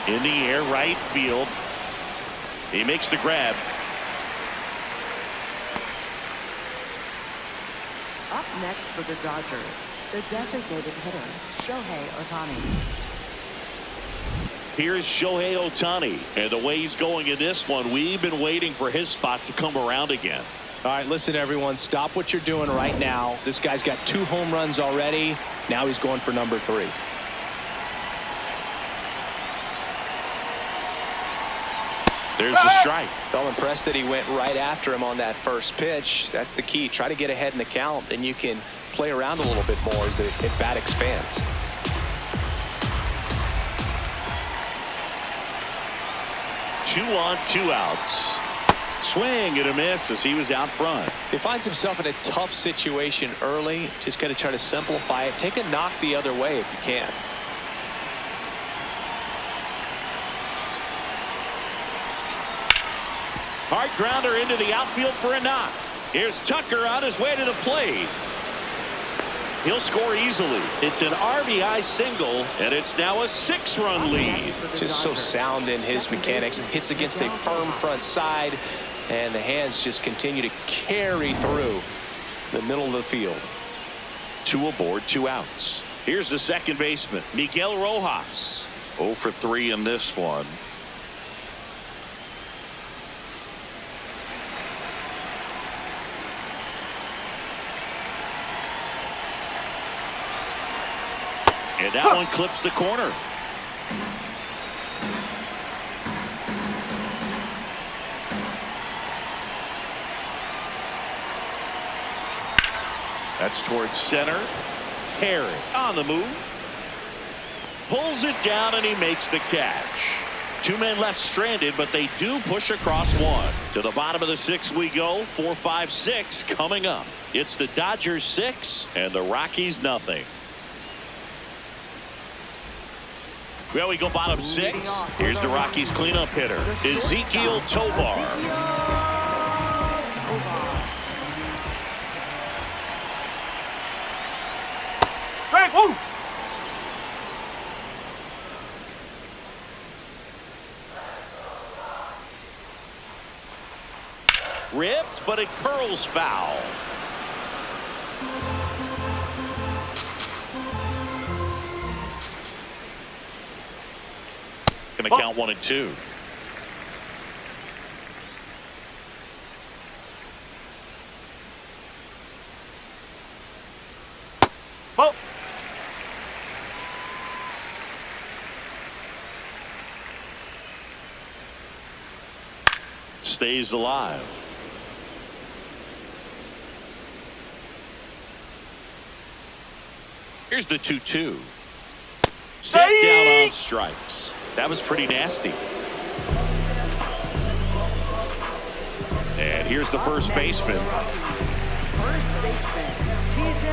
In the air, right field. He makes the grab. Up next for the Dodgers, the designated hitter, Shohei Ohtani. Here's Shohei Ohtani, and the way he's going in this one, we've been waiting for his spot to come around again. All right, listen, everyone, stop what you're doing right now. This guy's got 2 home runs already. Now he's going for number 3. There's the strike. Felt impressed that he went right after him on that first pitch. That's the key. Try to get ahead in the count, then you can play around a little bit more as the at-bat expands. Two on, 2 outs. Swing and a miss as he was out front. He finds himself in a tough situation early. Just got to try to simplify it. Take a knock the other way if you can. Hard grounder into the outfield for a knock. Here's Tucker on his way to the plate. He'll score easily. It's an RBI single, and it's now a 6-run lead. Just so sound in his mechanics. Hits against a firm front side, and the hands just continue to carry through the middle of the field. 2 aboard, 2 outs. Here's the second baseman, Miguel Rojas. 0 for 3 in this one. And that one clips the corner. That's towards center. Perry on the move. Pulls it down and he makes the catch. 2 men left stranded, but they do push across 1. To the bottom of the 6th we go. 4, 5, 6 coming up. It's the Dodgers 6 and the Rockies nothing. Well, we go bottom 6. Here's the Rockies cleanup hitter, Ezekiel Tovar. Frank, woo! Ripped, but it curls foul. Going to count 1 and 2. Ball. Stays alive. Here's the 2-2. Set down on strikes. That was pretty nasty. And here's the first baseman. First baseman, TJ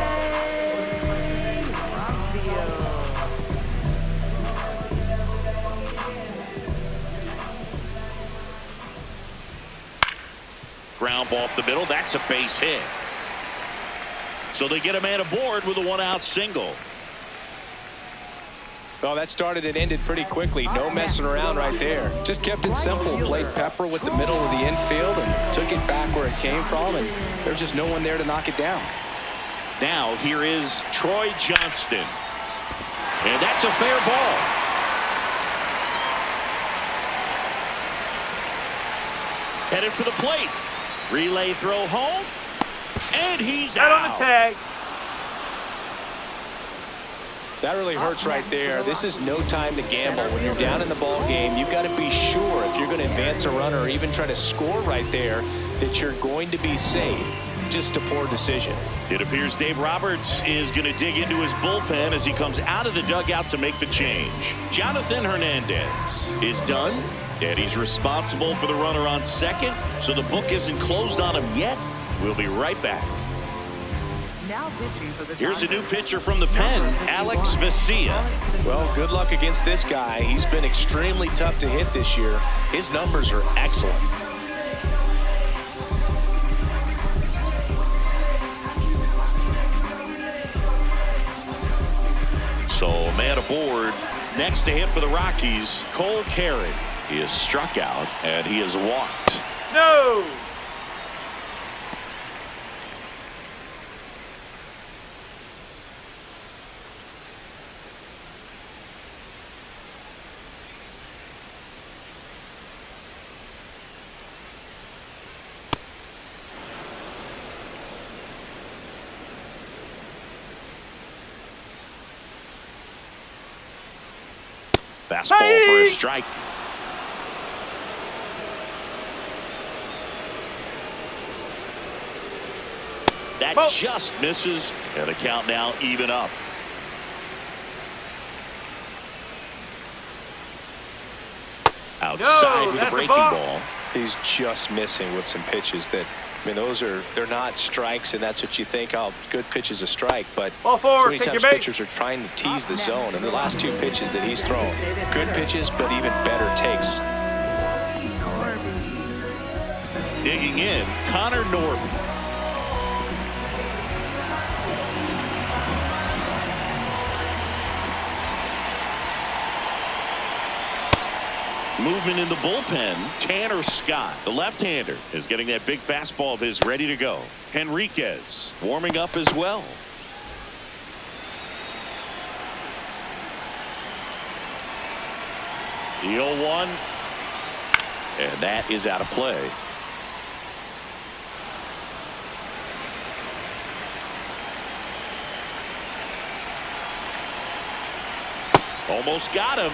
Rockfield. Ground ball up the middle. That's a base hit. So they get a man aboard with a 1-out single. Well, that started and ended pretty quickly. No messing around right there. Just kept it simple. Played pepper with the middle of the infield and took it back where it came from, and there's just no one there to knock it down. Now here is Troy Johnston. And that's a fair ball. Headed for the plate. Relay throw home. And he's out. On the tag. That really hurts right there. This is no time to gamble. When you're down in the ball game, you've got to be sure if you're going to advance a runner or even try to score right there that you're going to be safe. Just a poor decision. It appears Dave Roberts is going to dig into his bullpen as he comes out of the dugout to make the change. Jonathan Hernandez is done, and he's responsible for the runner on second, so the book isn't closed on him yet. We'll be right back. Now pitching for the Here's a new Dodgers. pitcher from the pen, Alex Vesia. Well, good luck against this guy. He's been extremely tough to hit this year. His numbers are excellent. So a man aboard. Next to him for the Rockies, Cole Carey. He is struck out and he is walked. No. Fastball for a strike. That just misses, and the count now even up. Outside with a breaking ball. He's just missing with some pitches that, I mean, they're not strikes, and that's what you think. Oh, good pitch is a strike, but Ball so forward, many take times your bait. pitchers are trying to tease the zone, and the last 2 pitches that he's thrown, good pitches, but even better takes. Digging in, Connor Norton. Movement in the bullpen. Tanner Scott, the left-hander, is getting that big fastball of his ready to go. Henriquez warming up as well. The 0-1. And that is out of play. Almost got him.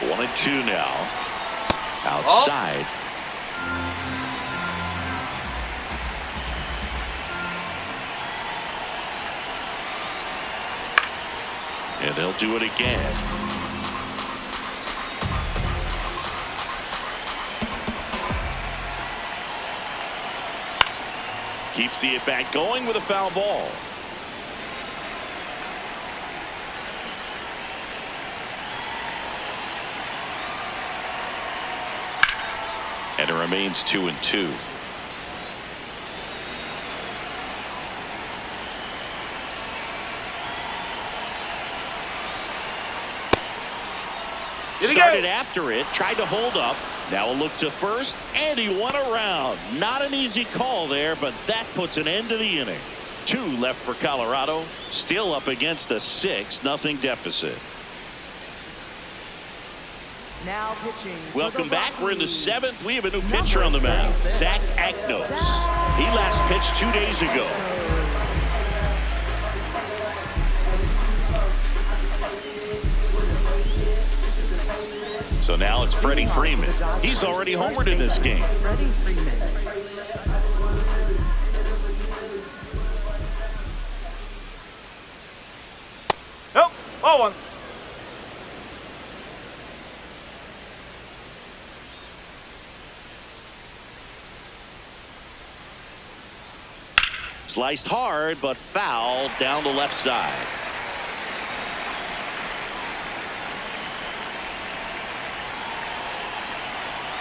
One and two now. Outside. And they'll do it again. Keeps the at-bat going with a foul ball. And it remains 2-2. Started after it, tried to hold up. Now a look to first, and he won around. Not an easy call there, but that puts an end to the inning. 2 left for Colorado, still up against a 6-0 deficit. Now pitching. Welcome back. We're in the 7th. We have a new pitcher on the mound, Zach Agnos. He last pitched 2 days ago. So now it's Freddie Freeman. He's already homered in this game. Freddie Freeman. Nope. 0-1. Sliced hard, but foul down the left side.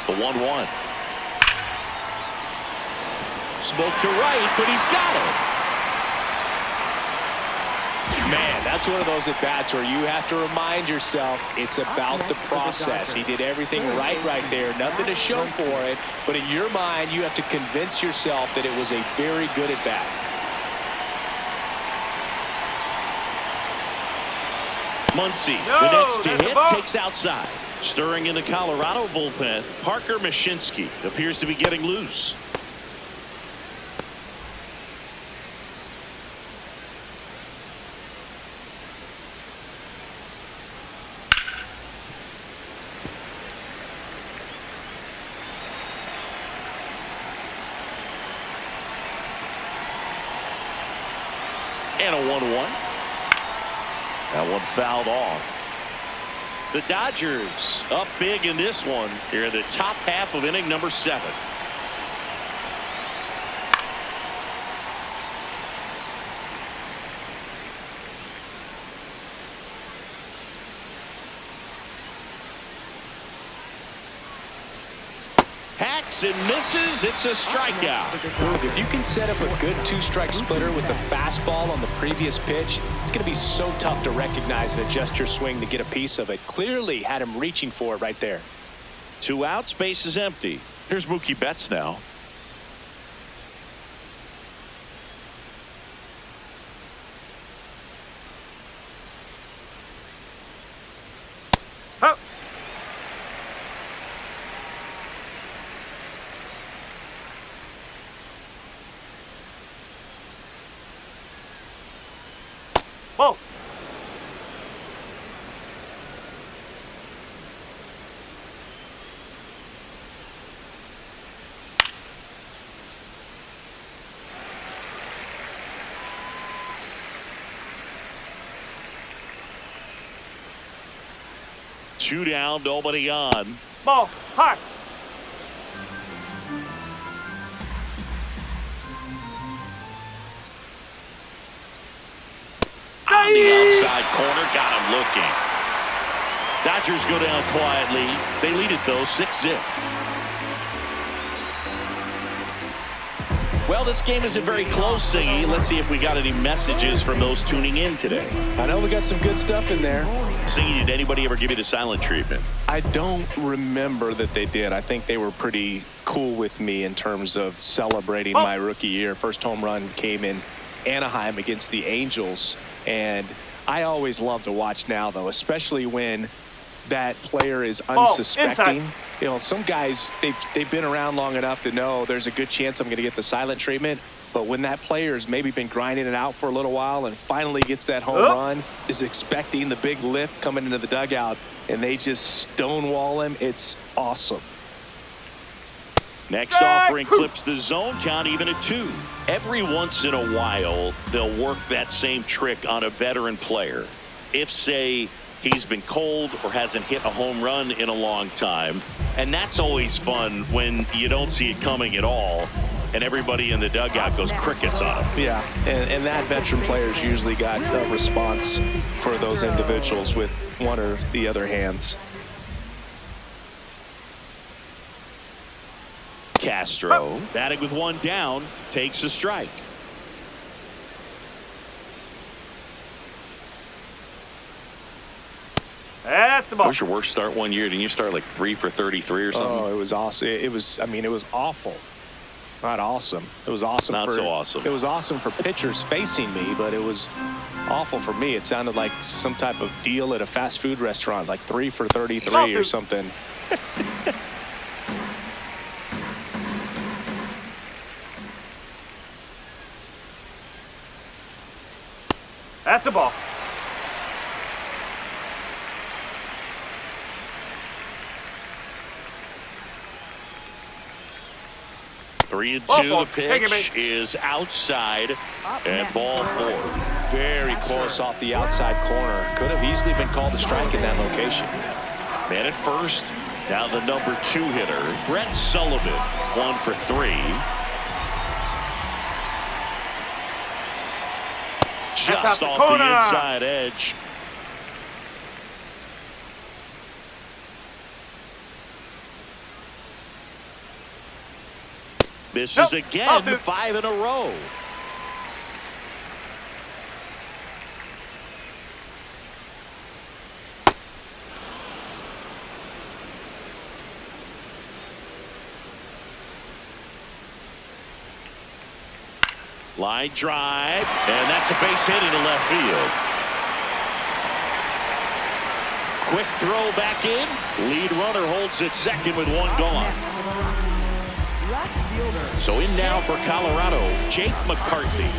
The 1-1. Smoke to right, but he's got it. Man, that's one of those at-bats where you have to remind yourself it's about the process. He did everything right there. Nothing to show for it. But in your mind, you have to convince yourself that it was a very good at-bat. Muncy, the next to hit, takes outside. Stirring in the Colorado bullpen, Parker Mashinsky appears to be getting loose. And a 1-1. That one fouled off. The Dodgers up big in this one here in the top half of inning number 7. Hacks and misses. It's a strikeout. If you can set up a good 2-strike splitter with the fastball on the previous pitch, it's going to be so tough to recognize and adjust your swing to get a piece of it. Clearly had him reaching for it right there. 2 outs, base is empty. Here's Mookie Betts now. Huh. Ball. Two down, nobody on. Ball. High. On the outside corner, got him looking. Dodgers go down quietly. They lead it though, 6-0. Well, this game isn't very close, Singy. Let's see if we got any messages from those tuning in today. I know we got some good stuff in there. Singy, did anybody ever give you the silent treatment? I don't remember that they did. I think they were pretty cool with me in terms of celebrating my rookie year. First home run came in Anaheim against the Angels, and I always love to watch now, though, especially when that player is unsuspecting. You know, some guys, they've been around long enough to know there's a good chance I'm going to get the silent treatment. But when that player's maybe been grinding it out for a little while and finally gets that home run, is expecting the big lift coming into the dugout, and they just stonewall him, it's awesome. Next offering clips the zone count even at 2. Every once in a while, they'll work that same trick on a veteran player. If, say, he's been cold or hasn't hit a home run in a long time. And that's always fun when you don't see it coming at all and everybody in the dugout goes crickets on him. Yeah, and that veteran player's usually got a response for those individuals with one or the other hands. Castro, batting with one down, takes a strike. That's the ball. What was your worst start one year? Didn't you start like 3 for 33 or something? Oh, it was awesome. It was, I mean, it was awful. Not awesome. It was awesome. Not so awesome. It was awesome for pitchers facing me, but it was awful for me. It sounded like some type of deal at a fast food restaurant, like 3 for 33 or something. That's a ball. Three and two. The pitch is outside and ball 4. Very close off the outside corner. Could have easily been called a strike in that location. Man at first. Now the number 2 hitter, Brett Sullivan, 1 for 3. Just off the inside edge. Misses again, 5 in a row. Line drive, and that's a base hit into left field. Quick throw back in. Lead runner holds at second with 1 gone. So in now for Colorado, Jake McCarthy.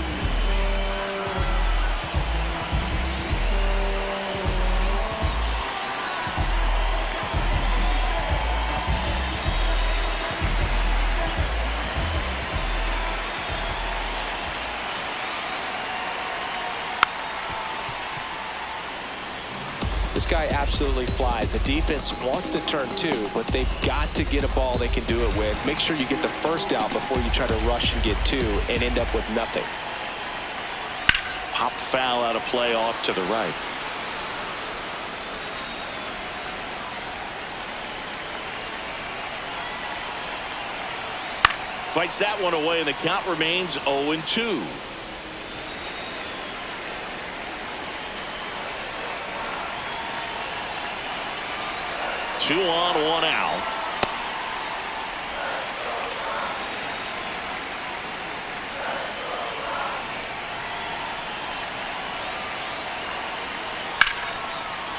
This guy absolutely flies. The defense wants to turn 2, but they've got to get a ball they can do it with. Make sure you get the first out before you try to rush and get 2 and end up with nothing. Pop foul out of play off to the right. Fights that one away, and the count remains 0-2. Two on, 1 out.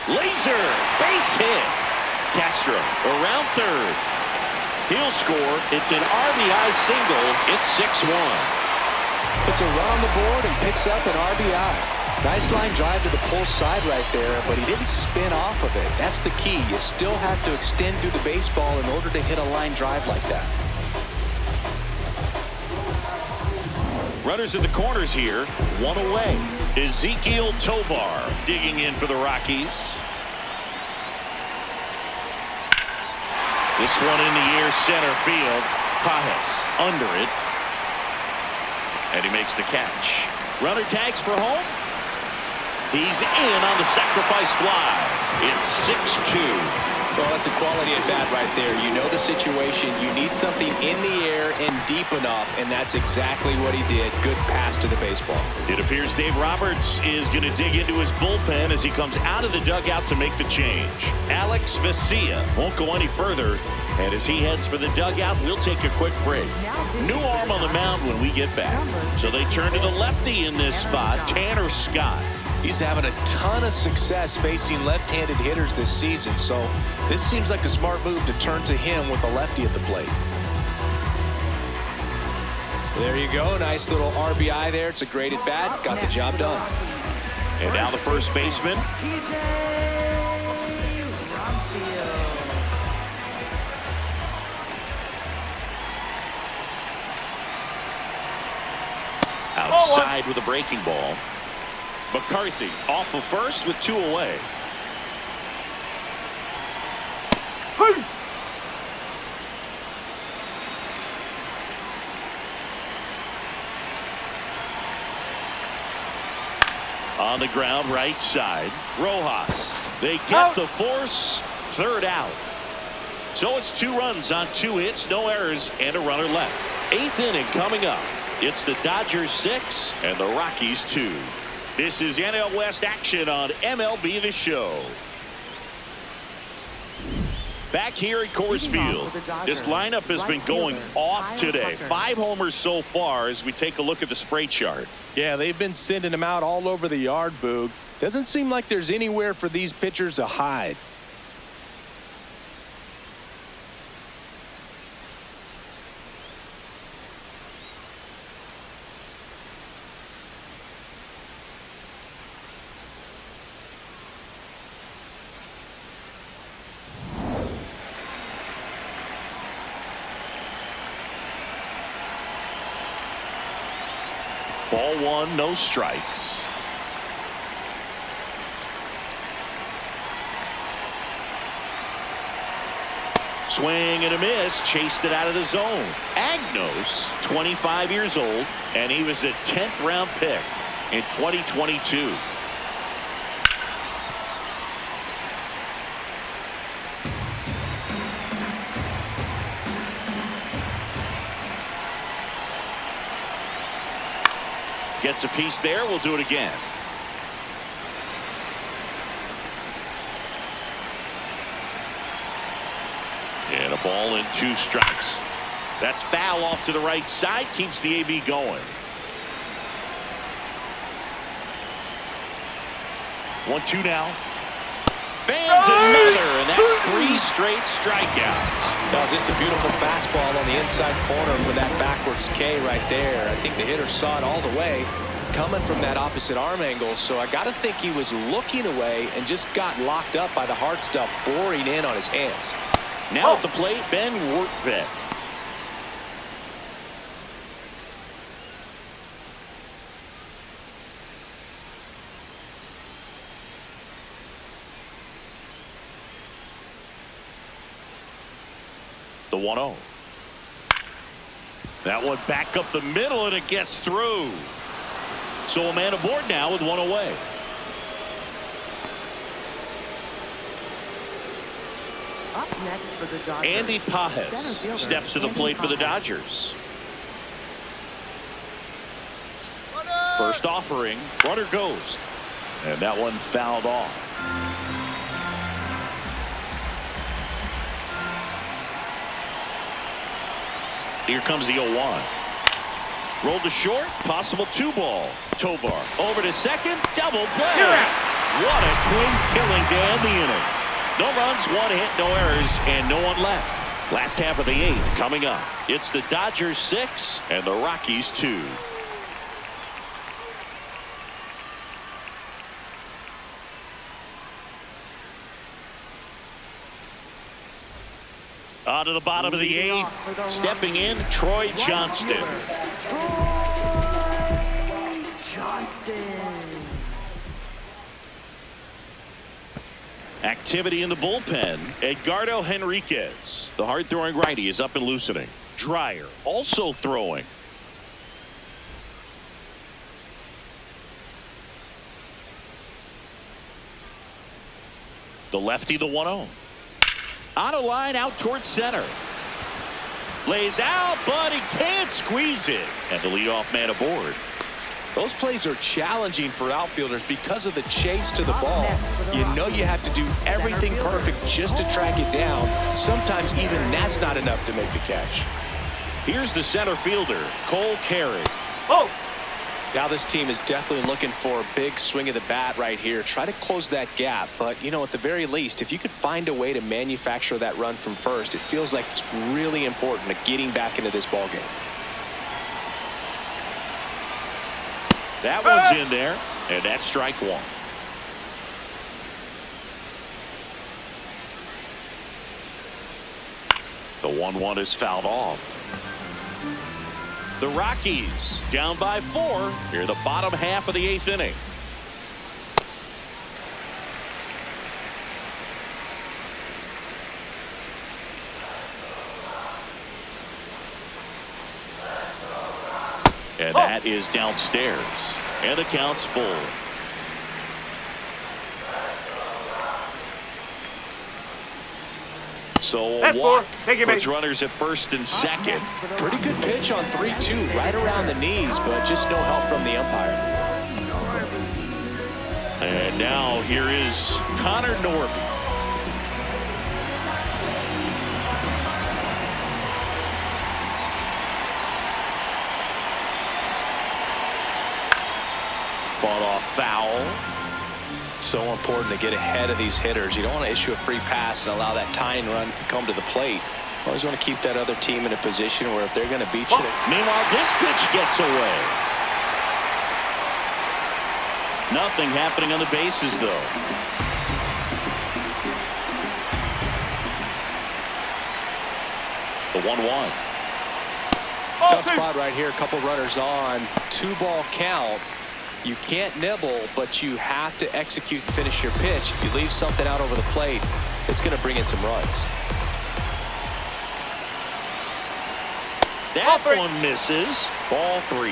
Laser, base hit. Castro around third. He'll score. It's an RBI single. It's 6-1. Puts a run on the board and picks up an RBI. Nice line drive to the pull side right there, but he didn't spin off of it. That's the key. You still have to extend through the baseball in order to hit a line drive like that. Runners in the corners here. 1 away. Ezekiel Tovar digging in for the Rockies. This one in the air, center field. Pajes under it. And he makes the catch. Runner tags for home. He's in on the sacrifice fly. It's 6-2. Well, that's a quality at bat right there. You know the situation. You need something in the air and deep enough, and that's exactly what he did. Good pass to the baseball. It appears Dave Roberts is going to dig into his bullpen as he comes out of the dugout to make the change. Alex Vesia won't go any further, and as he heads for the dugout, we'll take a quick break. New arm on the mound when we get back. So they turn to the lefty in this spot, Tanner Scott. He's having a ton of success facing left-handed hitters this season, so this seems like a smart move to turn to him with a lefty at the plate. There you go. Nice little RBI there. It's a great at-bat. Got the job done. And now the first baseman. Outside with a breaking ball. McCarthy off of first with 2 away. On the ground, right side. Rojas. They get the force. 3rd out. So it's 2 runs on 2 hits, no errors, and a runner left. 8th inning coming up. It's the Dodgers 6 and the Rockies 2. This is NL West action on MLB The Show. Back here at Coors Field, this lineup has been going off today. 5 homers so far as we take a look at the spray chart. Yeah, they've been sending them out all over the yard, Boog. Doesn't seem like there's anywhere for these pitchers to hide. Ball 1, no strikes. Swing and a miss, chased it out of the zone. Agnos, 25 years old, and he was a 10th round pick in 2022. Gets a piece there. We'll do it again. And a ball and 2 strikes. That's foul off to the right side. Keeps the AB going. 1-2 now. Fans another, and that's 3 straight strikeouts. No, just a beautiful fastball on the inside corner for that backwards K right there. I think the hitter saw it all the way coming from that opposite arm angle, so I got to think he was looking away and just got locked up by the hard stuff boring in on his hands. Now at the plate, Ben Workvet. The 1-0. That one back up the middle, and it gets through. So a man aboard now with 1 away. Up next for the Dodgers, Andy Pajes steps to the plate for the Dodgers. First offering, runner goes, and that one fouled off. Here comes the 0-1. Rolled to short, possible 2-ball. Tovar over to second, double play. What a quick killing to end the inning. No runs, 1 hit, no errors, and no one left. Last half of the 8th coming up. It's the Dodgers 6 and the Rockies 2. On to the bottom of the 8th. Stepping in, Troy Johnston. Activity in the bullpen. Edgardo Henriquez, the hard-throwing righty, is up and loosening. Dreyer also throwing. The lefty, the 1-0. On a line out towards center. Lays out, but he can't squeeze it. And the leadoff man aboard. Those plays are challenging for outfielders because of the chase to the ball. You know you have to do everything perfect just to track it down. Sometimes even that's not enough to make the catch. Here's the center fielder, Cole Carey. Oh! Now this team is definitely looking for a big swing of the bat right here. Try to close that gap. But, you know, at the very least, if you could find a way to manufacture that run from first, it feels like it's really important to getting back into this ball game. That one's in there, and that's strike one. The 1-1 is fouled off. The Rockies down by 4 here the bottom half of the 8th inning. And that is downstairs. And the count's full. So a walk puts runners at first and second. Pretty good pitch on 3-2, right around the knees, but just no help from the umpire. And now here is Connor Norby. Fought off foul. So important to get ahead of these hitters. You don't want to issue a free pass and allow that tying run to come to the plate. You always want to keep that other team in a position where if they're going to beat you. Meanwhile, this pitch gets away. Nothing happening on the bases, though. The 1-1. Tough spot right here. A couple runners on. 2-ball count. You can't nibble, but you have to execute and finish your pitch. If you leave something out over the plate, it's going to bring in some runs. That one misses. Ball 3.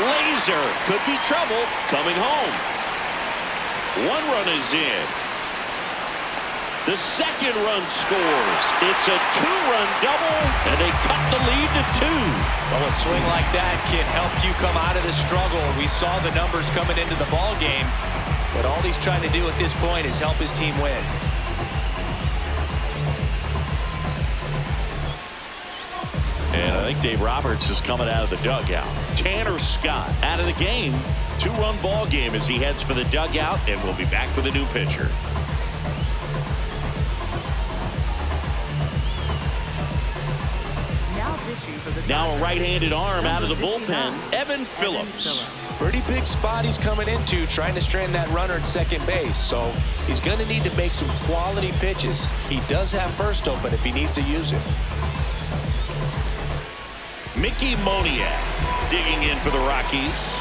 Laser could be trouble coming home. 1 run is in. The second run scores. It's a 2-run double, and they cut the lead to 2. Well, a swing like that can help you come out of the struggle. We saw the numbers coming into the ball game, but all he's trying to do at this point is help his team win. And I think Dave Roberts is coming out of the dugout. Tanner Scott out of the game. 2-run ball game as he heads for the dugout, and we'll be back with a new pitcher. Now a right-handed arm out of the bullpen, Evan Phillips. Pretty big spot he's coming into, trying to strand that runner at second base. So he's going to need to make some quality pitches. He does have first open if he needs to use it. Mickey Moniak digging in for the Rockies.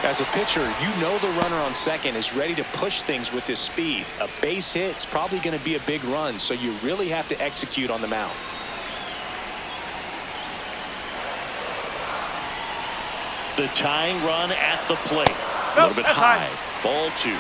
As a pitcher, you know the runner on second is ready to push things with his speed. A base hit's probably going to be a big run, so you really have to execute on the mound. The tying run at the plate. A little bit high. Ball 2.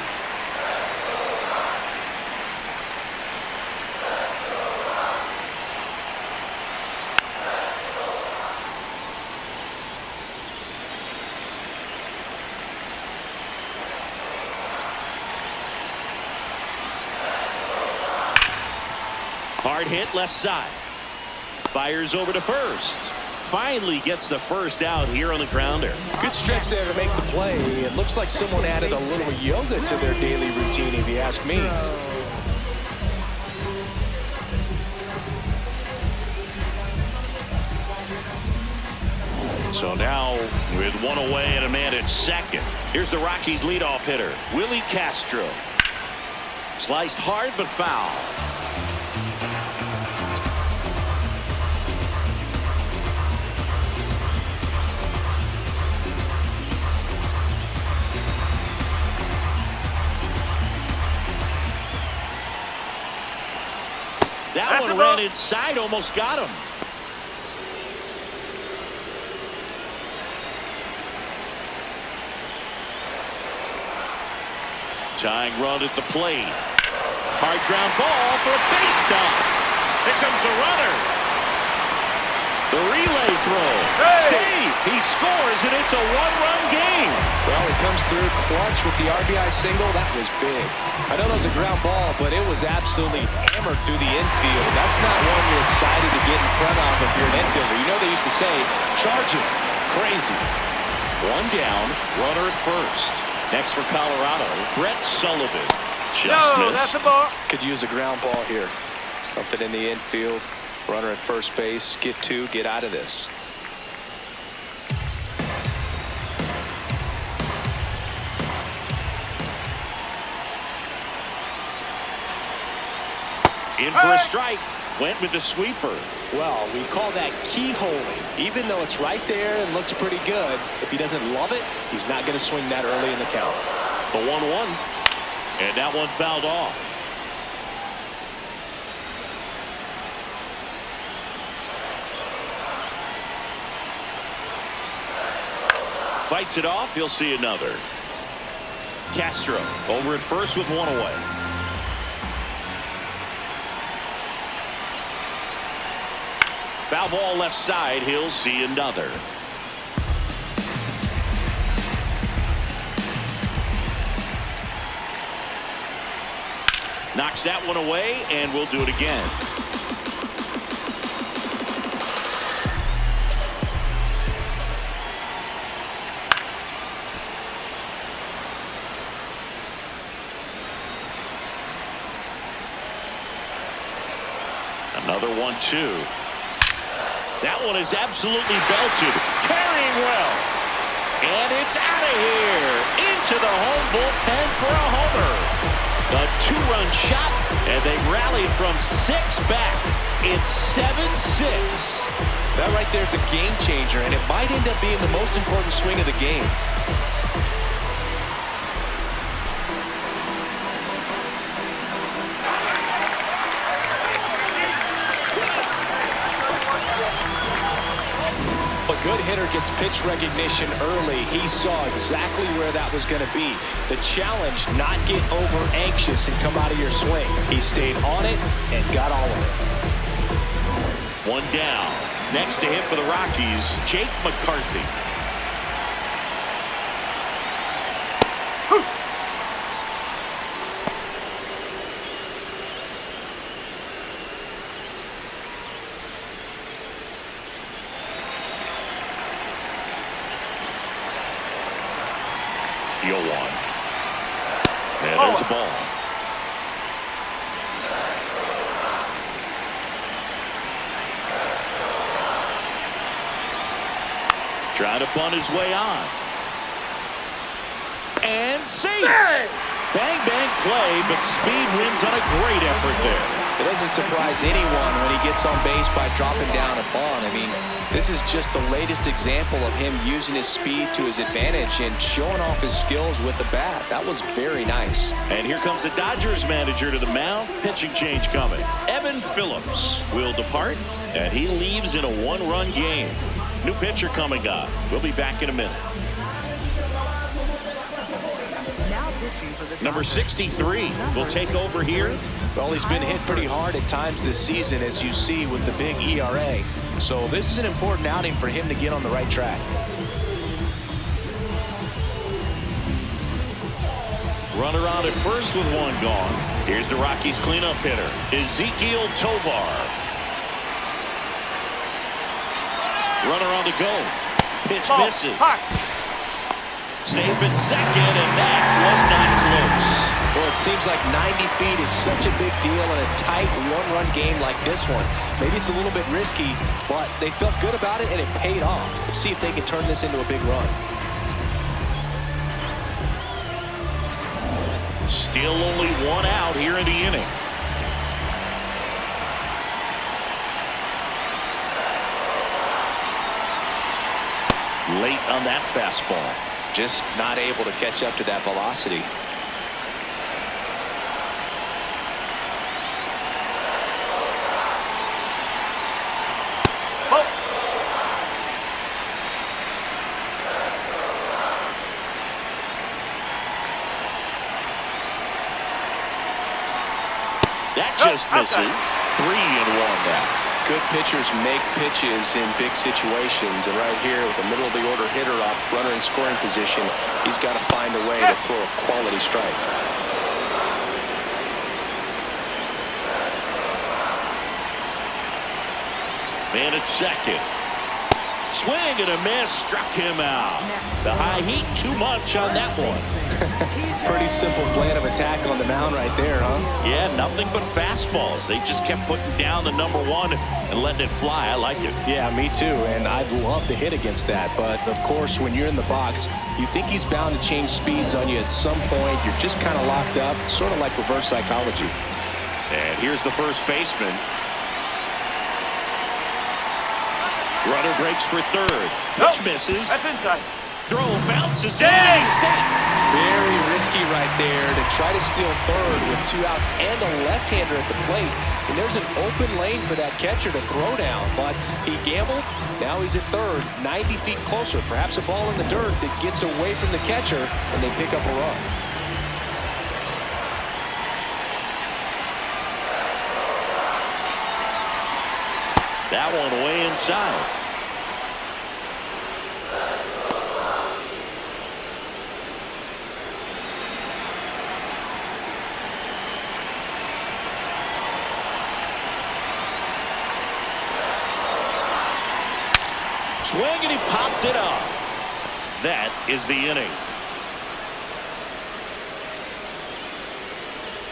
Hard hit left side. Fires over to first. Finally gets the first out here on the grounder. Good stretch there to make the play. It looks like someone added a little yoga to their daily routine, if you ask me. So now with 1 away and a man at second. Here's the Rockies leadoff hitter, Willie Castro. Sliced hard but foul. That one ran inside, almost got him. Tying run at the plate. Hard ground ball for a base stop. Here comes the runner. The relay throw. Save. He scores, and it's a one-run game. Well, he comes through clutch with the RBI single. That was big. I know that was a ground ball, but it was absolutely hammered through the infield. That's not one you're excited to get in front of if you're an infielder. You know they used to say, charge it. Crazy. One down, runner at first. Next for Colorado, Brett Sullivan. Just No, missed. that's a ball. Could use a ground ball here. Something in the infield. Runner at first base. Get two. Get out of this. In for a strike. Went with the sweeper. Well, we call that keyholing. Even though it's right there and looks pretty good, if he doesn't love it, he's not going to swing that early in the count. The 1-1. And that one fouled off. Fights it off. He'll see another. Castro over at first with one away. Foul ball left side. He'll see another. Knocks that one away, and we'll do it again. Another 1-2. That one is absolutely belted. Carrying well. And it's out of here. Into the home bullpen for a homer. A two-run shot, and they rallied from 6 back. It's 7-6. That right there is a game changer, and it might end up being the most important swing of the game. A good hitter gets pitch recognition early. He saw exactly where that was going to be. The challenge, not get over anxious and come out of your swing. He stayed on it and got all of it. One down. Next to hit for the Rockies, Jake McCarthy. And there's a ball. Trying to bunt his way on. And save. Bang, bang play, but speed wins on a great effort there. It doesn't surprise anyone when he gets on base by dropping down a bunt. I mean, this is just the latest example of him using his speed to his advantage and showing off his skills with the bat. That was very nice. And here comes the Dodgers manager to the mound. Pitching change coming. Evan Phillips will depart, and he leaves in a one-run game. New pitcher coming up. We'll be back in a minute. Now pitching for the Number 63 will take over here. Well, he's been hit pretty hard at times this season, as you see with the big ERA. So this is an important outing for him to get on the right track. Runner on at first with one gone. Here's the Rockies cleanup hitter, Ezekiel Tovar. Runner on the go. Pitch misses. Safe at second, and that was not close. Well, it seems like 90 feet is such a big deal in a tight one-run game like this one. Maybe it's a little bit risky, but they felt good about it, and it paid off. Let's see if they can turn this into a big run. Still only one out here in the inning. Late on that fastball. Just not able to catch up to that velocity. That just misses. 3-1 now. Good pitchers make pitches in big situations, and right here with the middle of the order hitter off runner in scoring position, he's got to find a way to throw a quality strike. Man at second. Swing and a miss, struck him out. The high heat, too much on that one. Pretty simple plan of attack on the mound right there, huh? Yeah, nothing but fastballs. They just kept putting down the number one and letting it fly. I like it. Yeah, me too, and I'd love to hit against that. But, of course, when you're in the box, you think he's bound to change speeds on you at some point. You're just kind of locked up, sort of like reverse psychology. And here's the first baseman. Runner breaks for third. Pitch misses. That's inside. Throw bounces in. He's safe. Very risky right there to try to steal third with 2 outs and a left-hander at the plate. And there's an open lane for that catcher to throw down, but he gambled. Now he's at third, 90 feet closer. Perhaps a ball in the dirt that gets away from the catcher, and they pick up a run. That one way inside. Swing and he popped it up. That is the inning.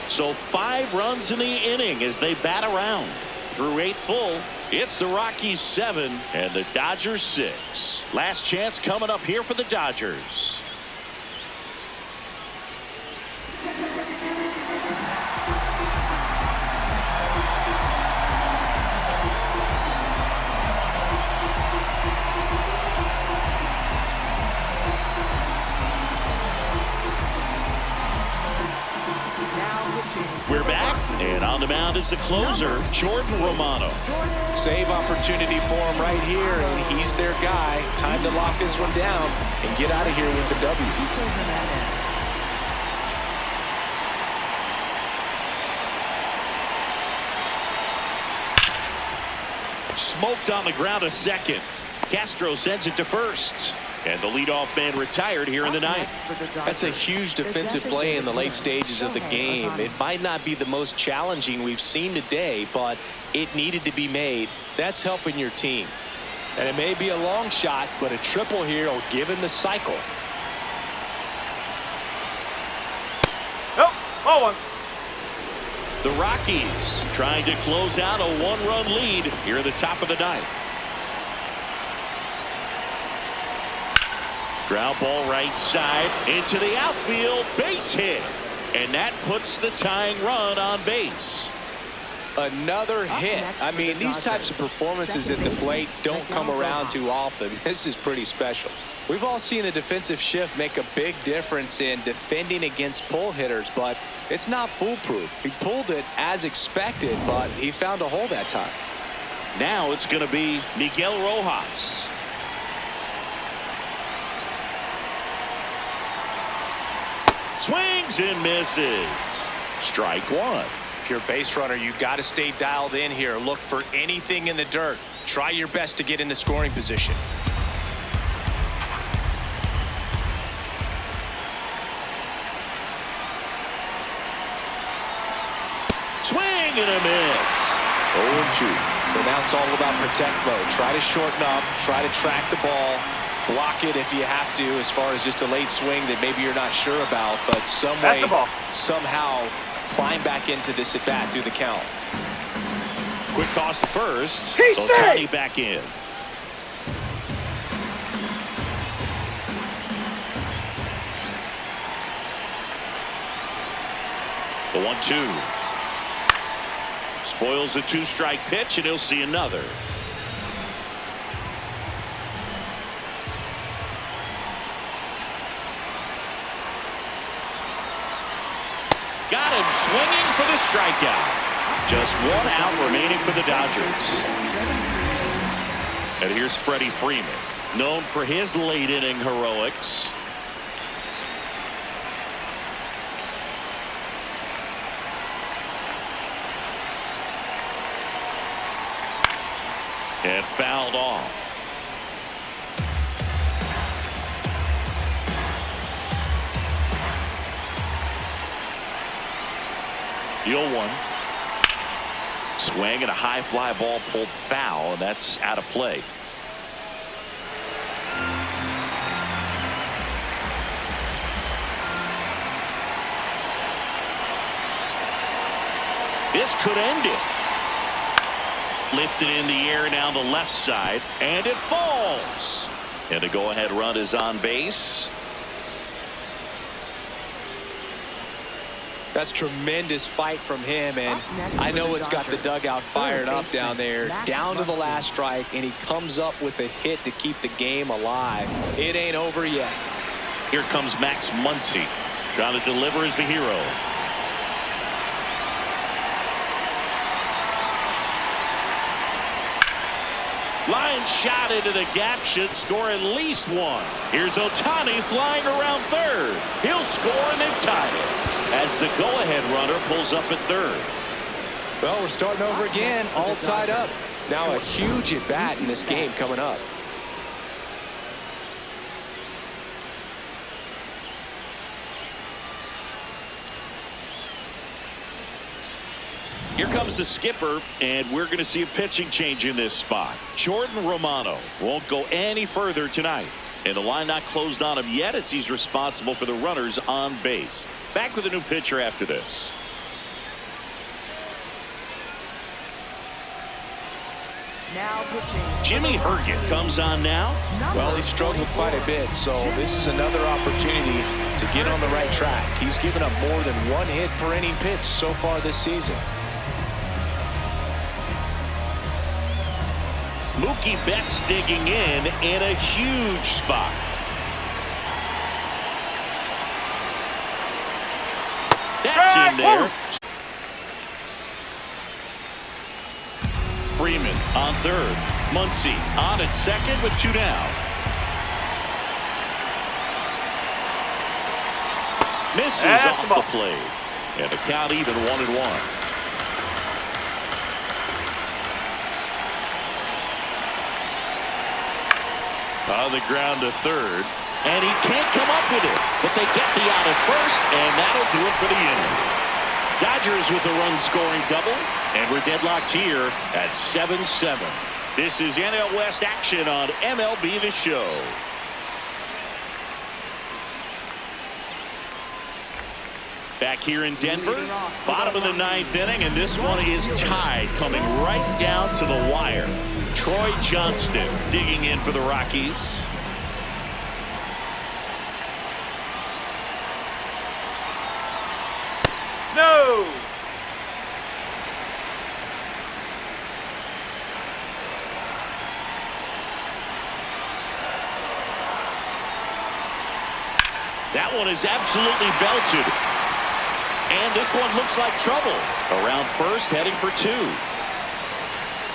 So 5 runs in the inning as they bat around. Through 8 full, it's the Rockies 7 and the Dodgers 6. Last chance coming up here for the Dodgers. We're back, and on the mound is the closer, Jordan Romano. Save opportunity for him right here, and he's their guy. Time to lock this one down and get out of here with the W. Smoked on the ground to second. Castro sends it to first. And the leadoff man retired here in the ninth. That's a huge defensive play in the late stages of the game. It might not be the most challenging we've seen today, but it needed to be made. That's helping your team. And it may be a long shot, but a triple here will give him the cycle. Nope, ball one. The Rockies trying to close out a 1-run lead here at the top of the ninth. Ground ball right side into the outfield, base hit, and that puts the tying run on base. Another hit. I mean, these types of performances at the plate don't come around too often. This is pretty special. We've all seen the defensive shift make a big difference in defending against pull hitters, but it's not foolproof. He pulled it as expected, but he found a hole that time. Now it's going to be Miguel Rojas. Swings and misses. Strike one. If you're a base runner, you got to stay dialed in here. Look for anything in the dirt. Try your best to get into scoring position. Swing and a miss. 0-2. So now it's all about protect mode. Try to shorten up. Try to track the ball. Block it if you have to, as far as just a late swing that maybe you're not sure about, but some way, somehow climb back into this at bat through the count. Quick toss to first. Ohtani back in. The 1-2. Spoils the 2-strike pitch, and he'll see another. Got him swinging for the strikeout. Just 1 out remaining for the Dodgers. And here's Freddie Freeman, known for his late inning heroics. And fouled off. The 0-1. Swing and a high fly ball pulled foul, and that's out of play. This could end it. Lifted in the air down the left side, and it falls. And the go-ahead run is on base. That's tremendous fight from him, and I know it's got the dugout fired up down there, down to the last strike, and he comes up with a hit to keep the game alive. It ain't over yet. Here comes Max Muncy, trying to deliver as the hero. Line shot into the gap, should score at least one. Here's Ohtani flying around third. He'll score and they tie it as the go-ahead runner pulls up at third. Well, we're starting over again, all tied up. Now a huge at-bat in this game coming up. Here comes the skipper, and we're going to see a pitching change in this spot. Jordan Romano won't go any further tonight. And the line not closed on him yet as he's responsible for the runners on base. Back with a new pitcher after this. Now pitching. Jimmy Herget comes on now. Well, he struggled quite a bit, so this is another opportunity to get on the right track. He's given up more than one hit per inning pitch so far this season. Mookie Betts digging in a huge spot. That's in there. Freeman on third. Muncy on at second with two down. Misses off the plate. And the count even 1-1. On the ground to third, and he can't come up with it, but they get the out at first, and that'll do it for the inning. Dodgers with a run-scoring double, and we're deadlocked here at 7-7. This is NL West action on MLB The Show. Back here in Denver, bottom of the ninth inning, and this one is tied, coming right down to the wire. Troy Johnston digging in for the Rockies. No! That one is absolutely belted. And this one looks like trouble. Around first, heading for two.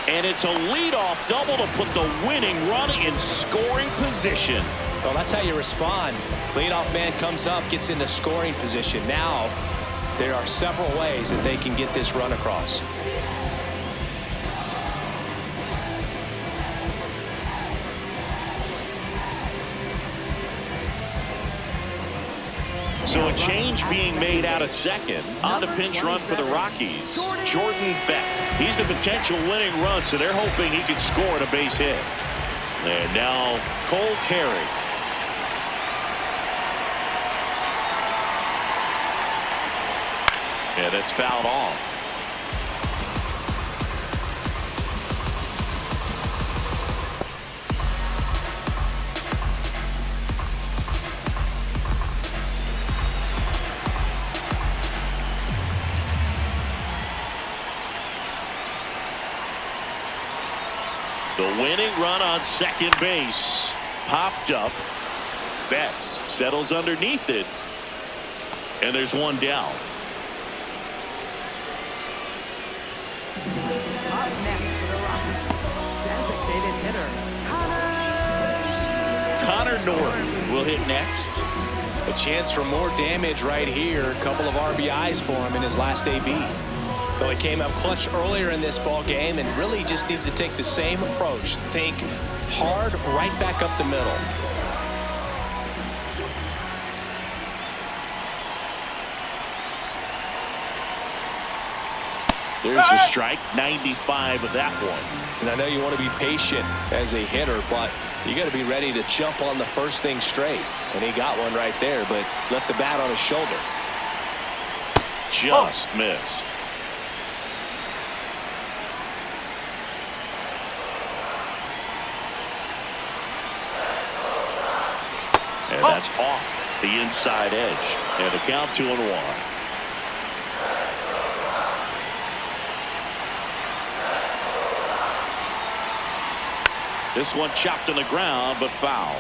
And it's a leadoff double to put the winning run in scoring position. Well, that's how you respond. Leadoff man comes up, gets into scoring position. Now, there are several ways that they can get this run across. So a change being made out at second. On the pinch run for the Rockies, Jordan Beck. He's a potential winning run, so they're hoping he can score at a base hit. And now Cole Carey. And it's fouled off. The winning run on second base. Popped up. Betts settles underneath it. And there's one down. Up next for the Rockies, designated hitter, Connor Norton will hit next. A chance for more damage right here. A couple of RBIs for him in his last AB. Well, he came up clutch earlier in this ball game and really just needs to take the same approach. Think hard, right back up the middle. There's a strike, 95 of that one. And I know you want to be patient as a hitter, but you got to be ready to jump on the first thing straight. And he got one right there, but left the bat on his shoulder. Just missed. And that's off the inside edge. And a count 2-1. This one chopped on the ground, but foul.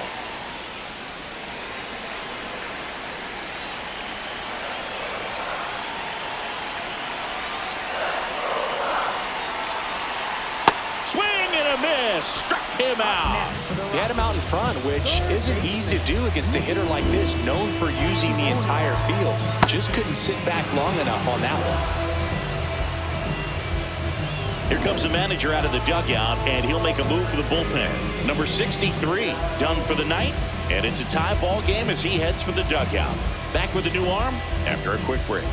Swing and a miss. Struck him out. He had him out in front, which isn't easy to do against a hitter like this, known for using the entire field. Just couldn't sit back long enough on that one. Here comes the manager out of the dugout, and he'll make a move for the bullpen. Number 63 done for the night, and it's a tie ball game as he heads for the dugout. Back with a new arm after a quick break.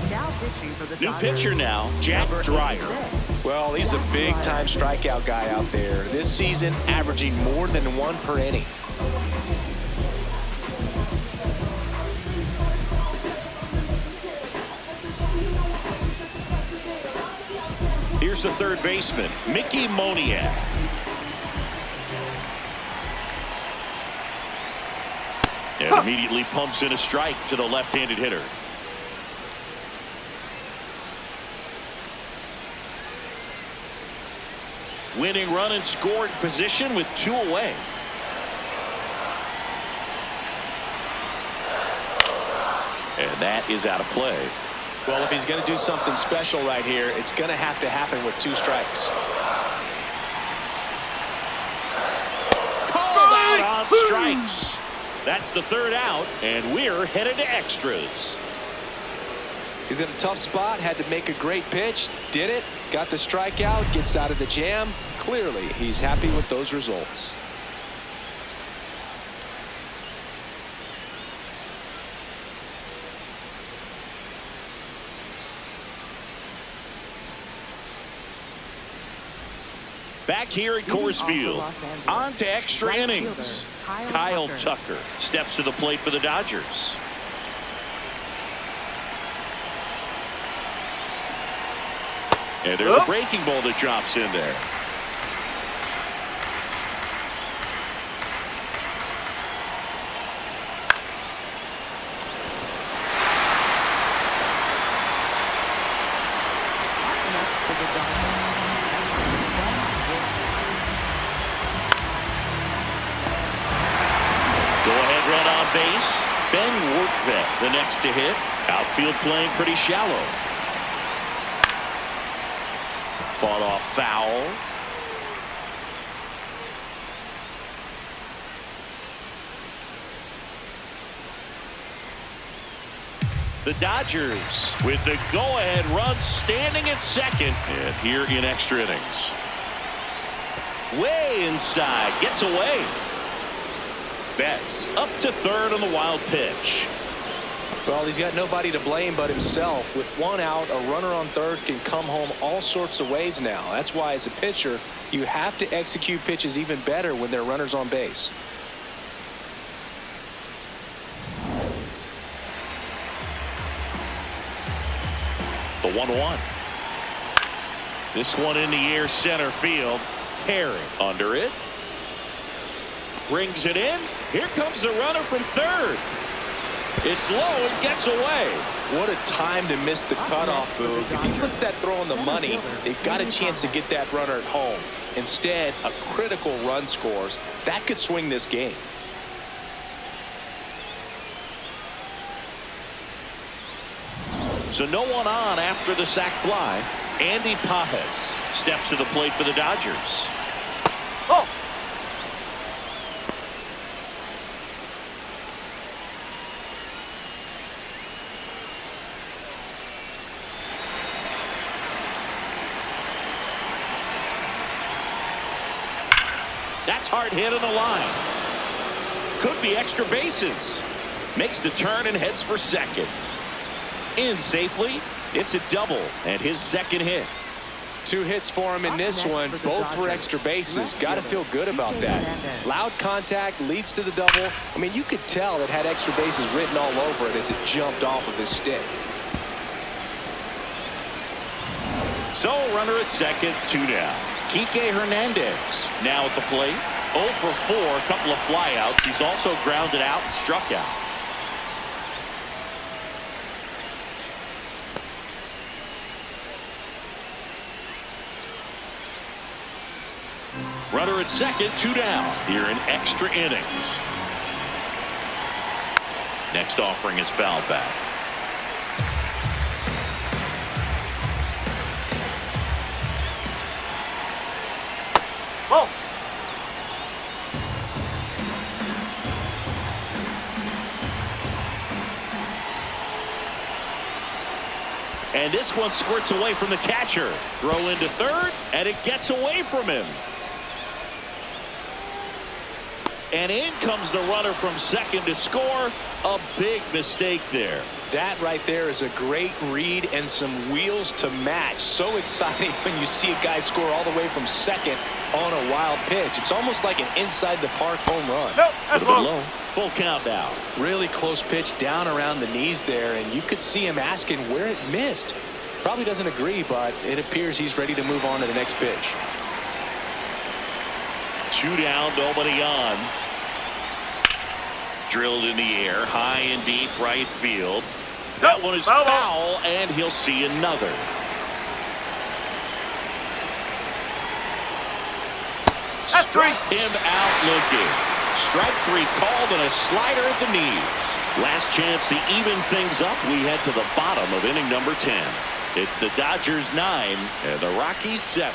Now pitching for the New Dodgers, pitcher now, Jack Dreyer. Well, he's a big-time strikeout guy out there. This season, averaging more than 1 per inning. Here's the third baseman, Mickey Moniak. And immediately pumps in a strike to the left-handed hitter. Winning run and scored position with 2 away. And that is out of play. Well, if he's going to do something special right here, it's going to have to happen with 2 strikes. Called out on strikes. That's the third out, and we're headed to extras. He's in a tough spot, had to make a great pitch, did it, got the strikeout, gets out of the jam. Clearly, he's happy with those results. Back here at Coors Field, on to extra innings. Kyle Tucker steps to the plate for the Dodgers. And there's a breaking ball that drops in there. Go-ahead run on base. Ben Workvet, the next to hit. Outfield playing pretty shallow. Fought off foul. The Dodgers with the go-ahead run standing at second. And here in extra innings. Way inside. Gets away. Betts up to third on the wild pitch. Well, he's got nobody to blame but himself. With 1 out, a runner on third can come home all sorts of ways now. That's why, as a pitcher, you have to execute pitches even better when there are runners on base. The 1-1. This one in the air center field. Perry under it. Brings it in. Here comes the runner from third. It's low and gets away. What a time to miss the cutoff, Boog. If he puts that throw on the money, they've got a chance to get that runner at home. Instead, a critical run scores. That could swing this game. So no one on after the sac fly. Andy Pajes steps to the plate for the Dodgers. That's hard hit on the line. Could be extra bases. Makes the turn and heads for second. In safely. It's a double and his second hit. 2 hits for him in this one, both for extra bases. Got to feel good about that. Loud contact leads to the double. I mean, you could tell it had extra bases written all over it as it jumped off of his stick. So runner at second, 2 down. Kike Hernandez now at the plate. 0 for 4, a couple of flyouts. He's also grounded out and struck out. Runner at second, 2 down here in extra innings. Next offering is fouled back. Whoa. And this one squirts away from the catcher. Throw into third, and it gets away from him. And in comes the runner from second to score. A big mistake there. That right there is a great read and some wheels to match. So exciting when you see a guy score all the way from second on a wild pitch. It's almost like an inside the park home run. Nope, that's low. Full count now. Really close pitch down around the knees there, and you could see him asking where it missed. Probably doesn't agree, but it appears he's ready to move on to the next pitch. 2 down, nobody on. Drilled in the air, high and deep right field. That one is foul, and he'll see another. Strike him out looking. Strike 3 called and a slider at the knees. Last chance to even things up. We head to the bottom of inning number 10. It's the Dodgers 9 and the Rockies 7.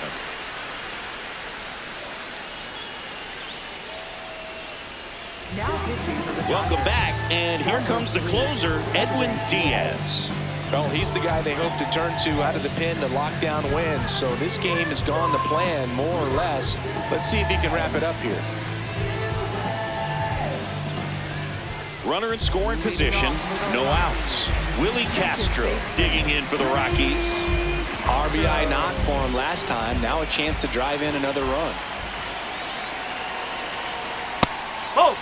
Welcome back, and here comes the closer, Edwin Diaz. Well, he's the guy they hope to turn to out of the pen to lock down wins. So this game has gone to plan, more or less. Let's see if he can wrap it up here. Runner in scoring position, no outs. Willie Castro digging in for the Rockies. RBI knock for him last time. Now a chance to drive in another run. Oh.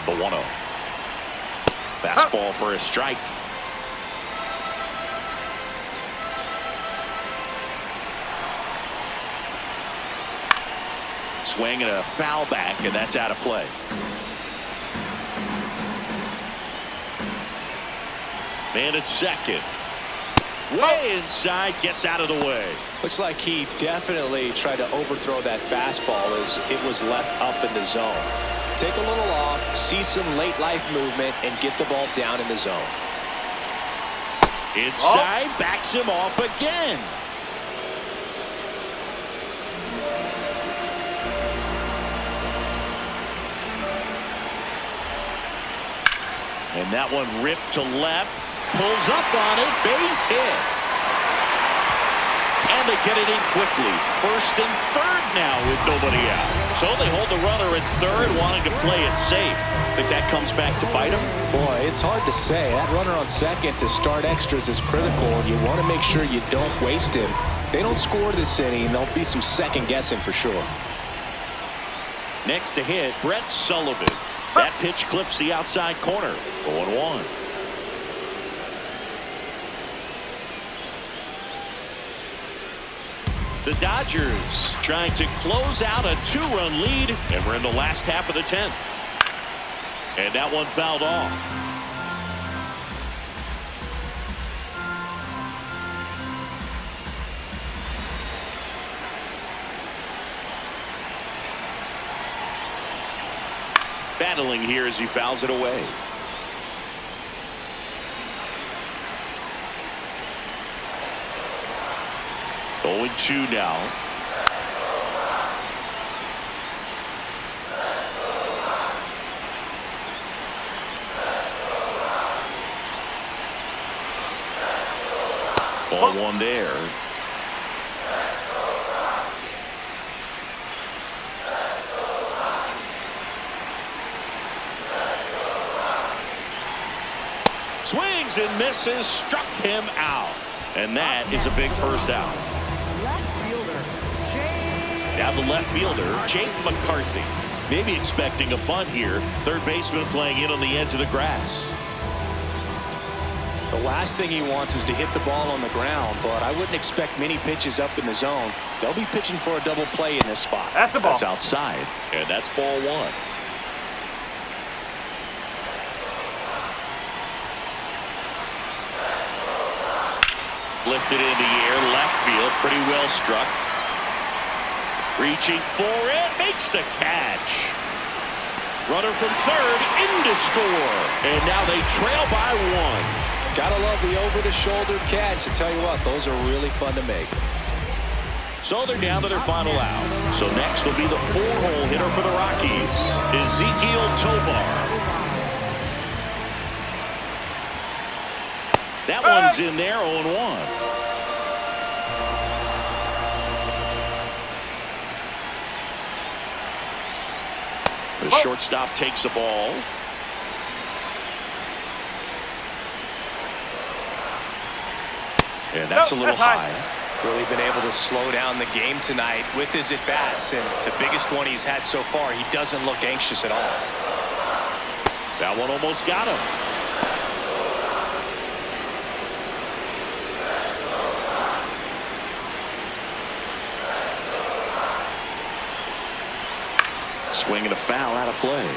The 1-0. Fastball for a strike. Swing and a foul back, and that's out of play. Man at second. Way inside, gets out of the way. Looks like he definitely tried to overthrow that fastball as it was left up in the zone. Take a little off, see some late life movement, and get the ball down in the zone. Inside, backs him off again. And that one ripped to left. Pulls up on it. Base hit. And they get it in quickly. First and third now with nobody out. So they hold the runner at third, wanting to play it safe. Think that comes back to bite them? Boy, it's hard to say. That runner on second to start extras is critical, and you want to make sure you don't waste him. If they don't score this inning, there'll be some second guessing for sure. Next to hit, Brett Sullivan. That pitch clips the outside corner. 0-1. The Dodgers trying to close out a 2-run lead, and we're in the last half of the 10th. And that one fouled off. Battling here as he fouls it away. Going 2 now. Ball one there. Swings and misses, struck him out. And that is a big first out. Left fielder, Jake. Now the left fielder, Jake McCarthy. Maybe expecting a bunt here. Third baseman playing in on the edge of the grass. The last thing he wants is to hit the ball on the ground, but I wouldn't expect many pitches up in the zone. They'll be pitching for a double play in this spot. That's the ball. That's outside, and that's ball one. Lifted in the air, left field, pretty well struck. Reaching for it, makes the catch. Runner from third, in to score. And now they trail by one. Gotta love the over-the-shoulder catch. I tell you what, those are really fun to make. So they're down to their final out. So next will be the four-hole hitter for the Rockies, Ezekiel Tovar. That one's in there, 0-1. The shortstop takes the ball. And that's a little high. Really been able to slow down the game tonight with his at-bats, and the biggest one he's had so far, he doesn't look anxious at all. That one almost got him. Swinging a foul out of play.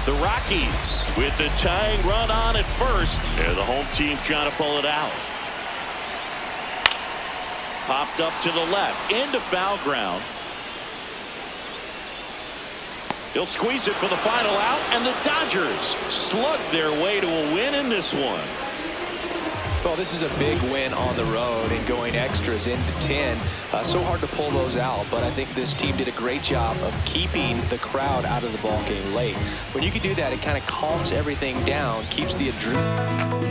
The Rockies with the tying run on at first. And the home team trying to pull it out. Popped up to the left into foul ground. They'll squeeze it for the final out, and the Dodgers slug their way to a win in this one. Well, this is a big win on the road and going extras into 10. So hard to pull those out, but I think this team did a great job of keeping the crowd out of the ball game late. When you can do that, it kind of calms everything down, keeps the adrenaline.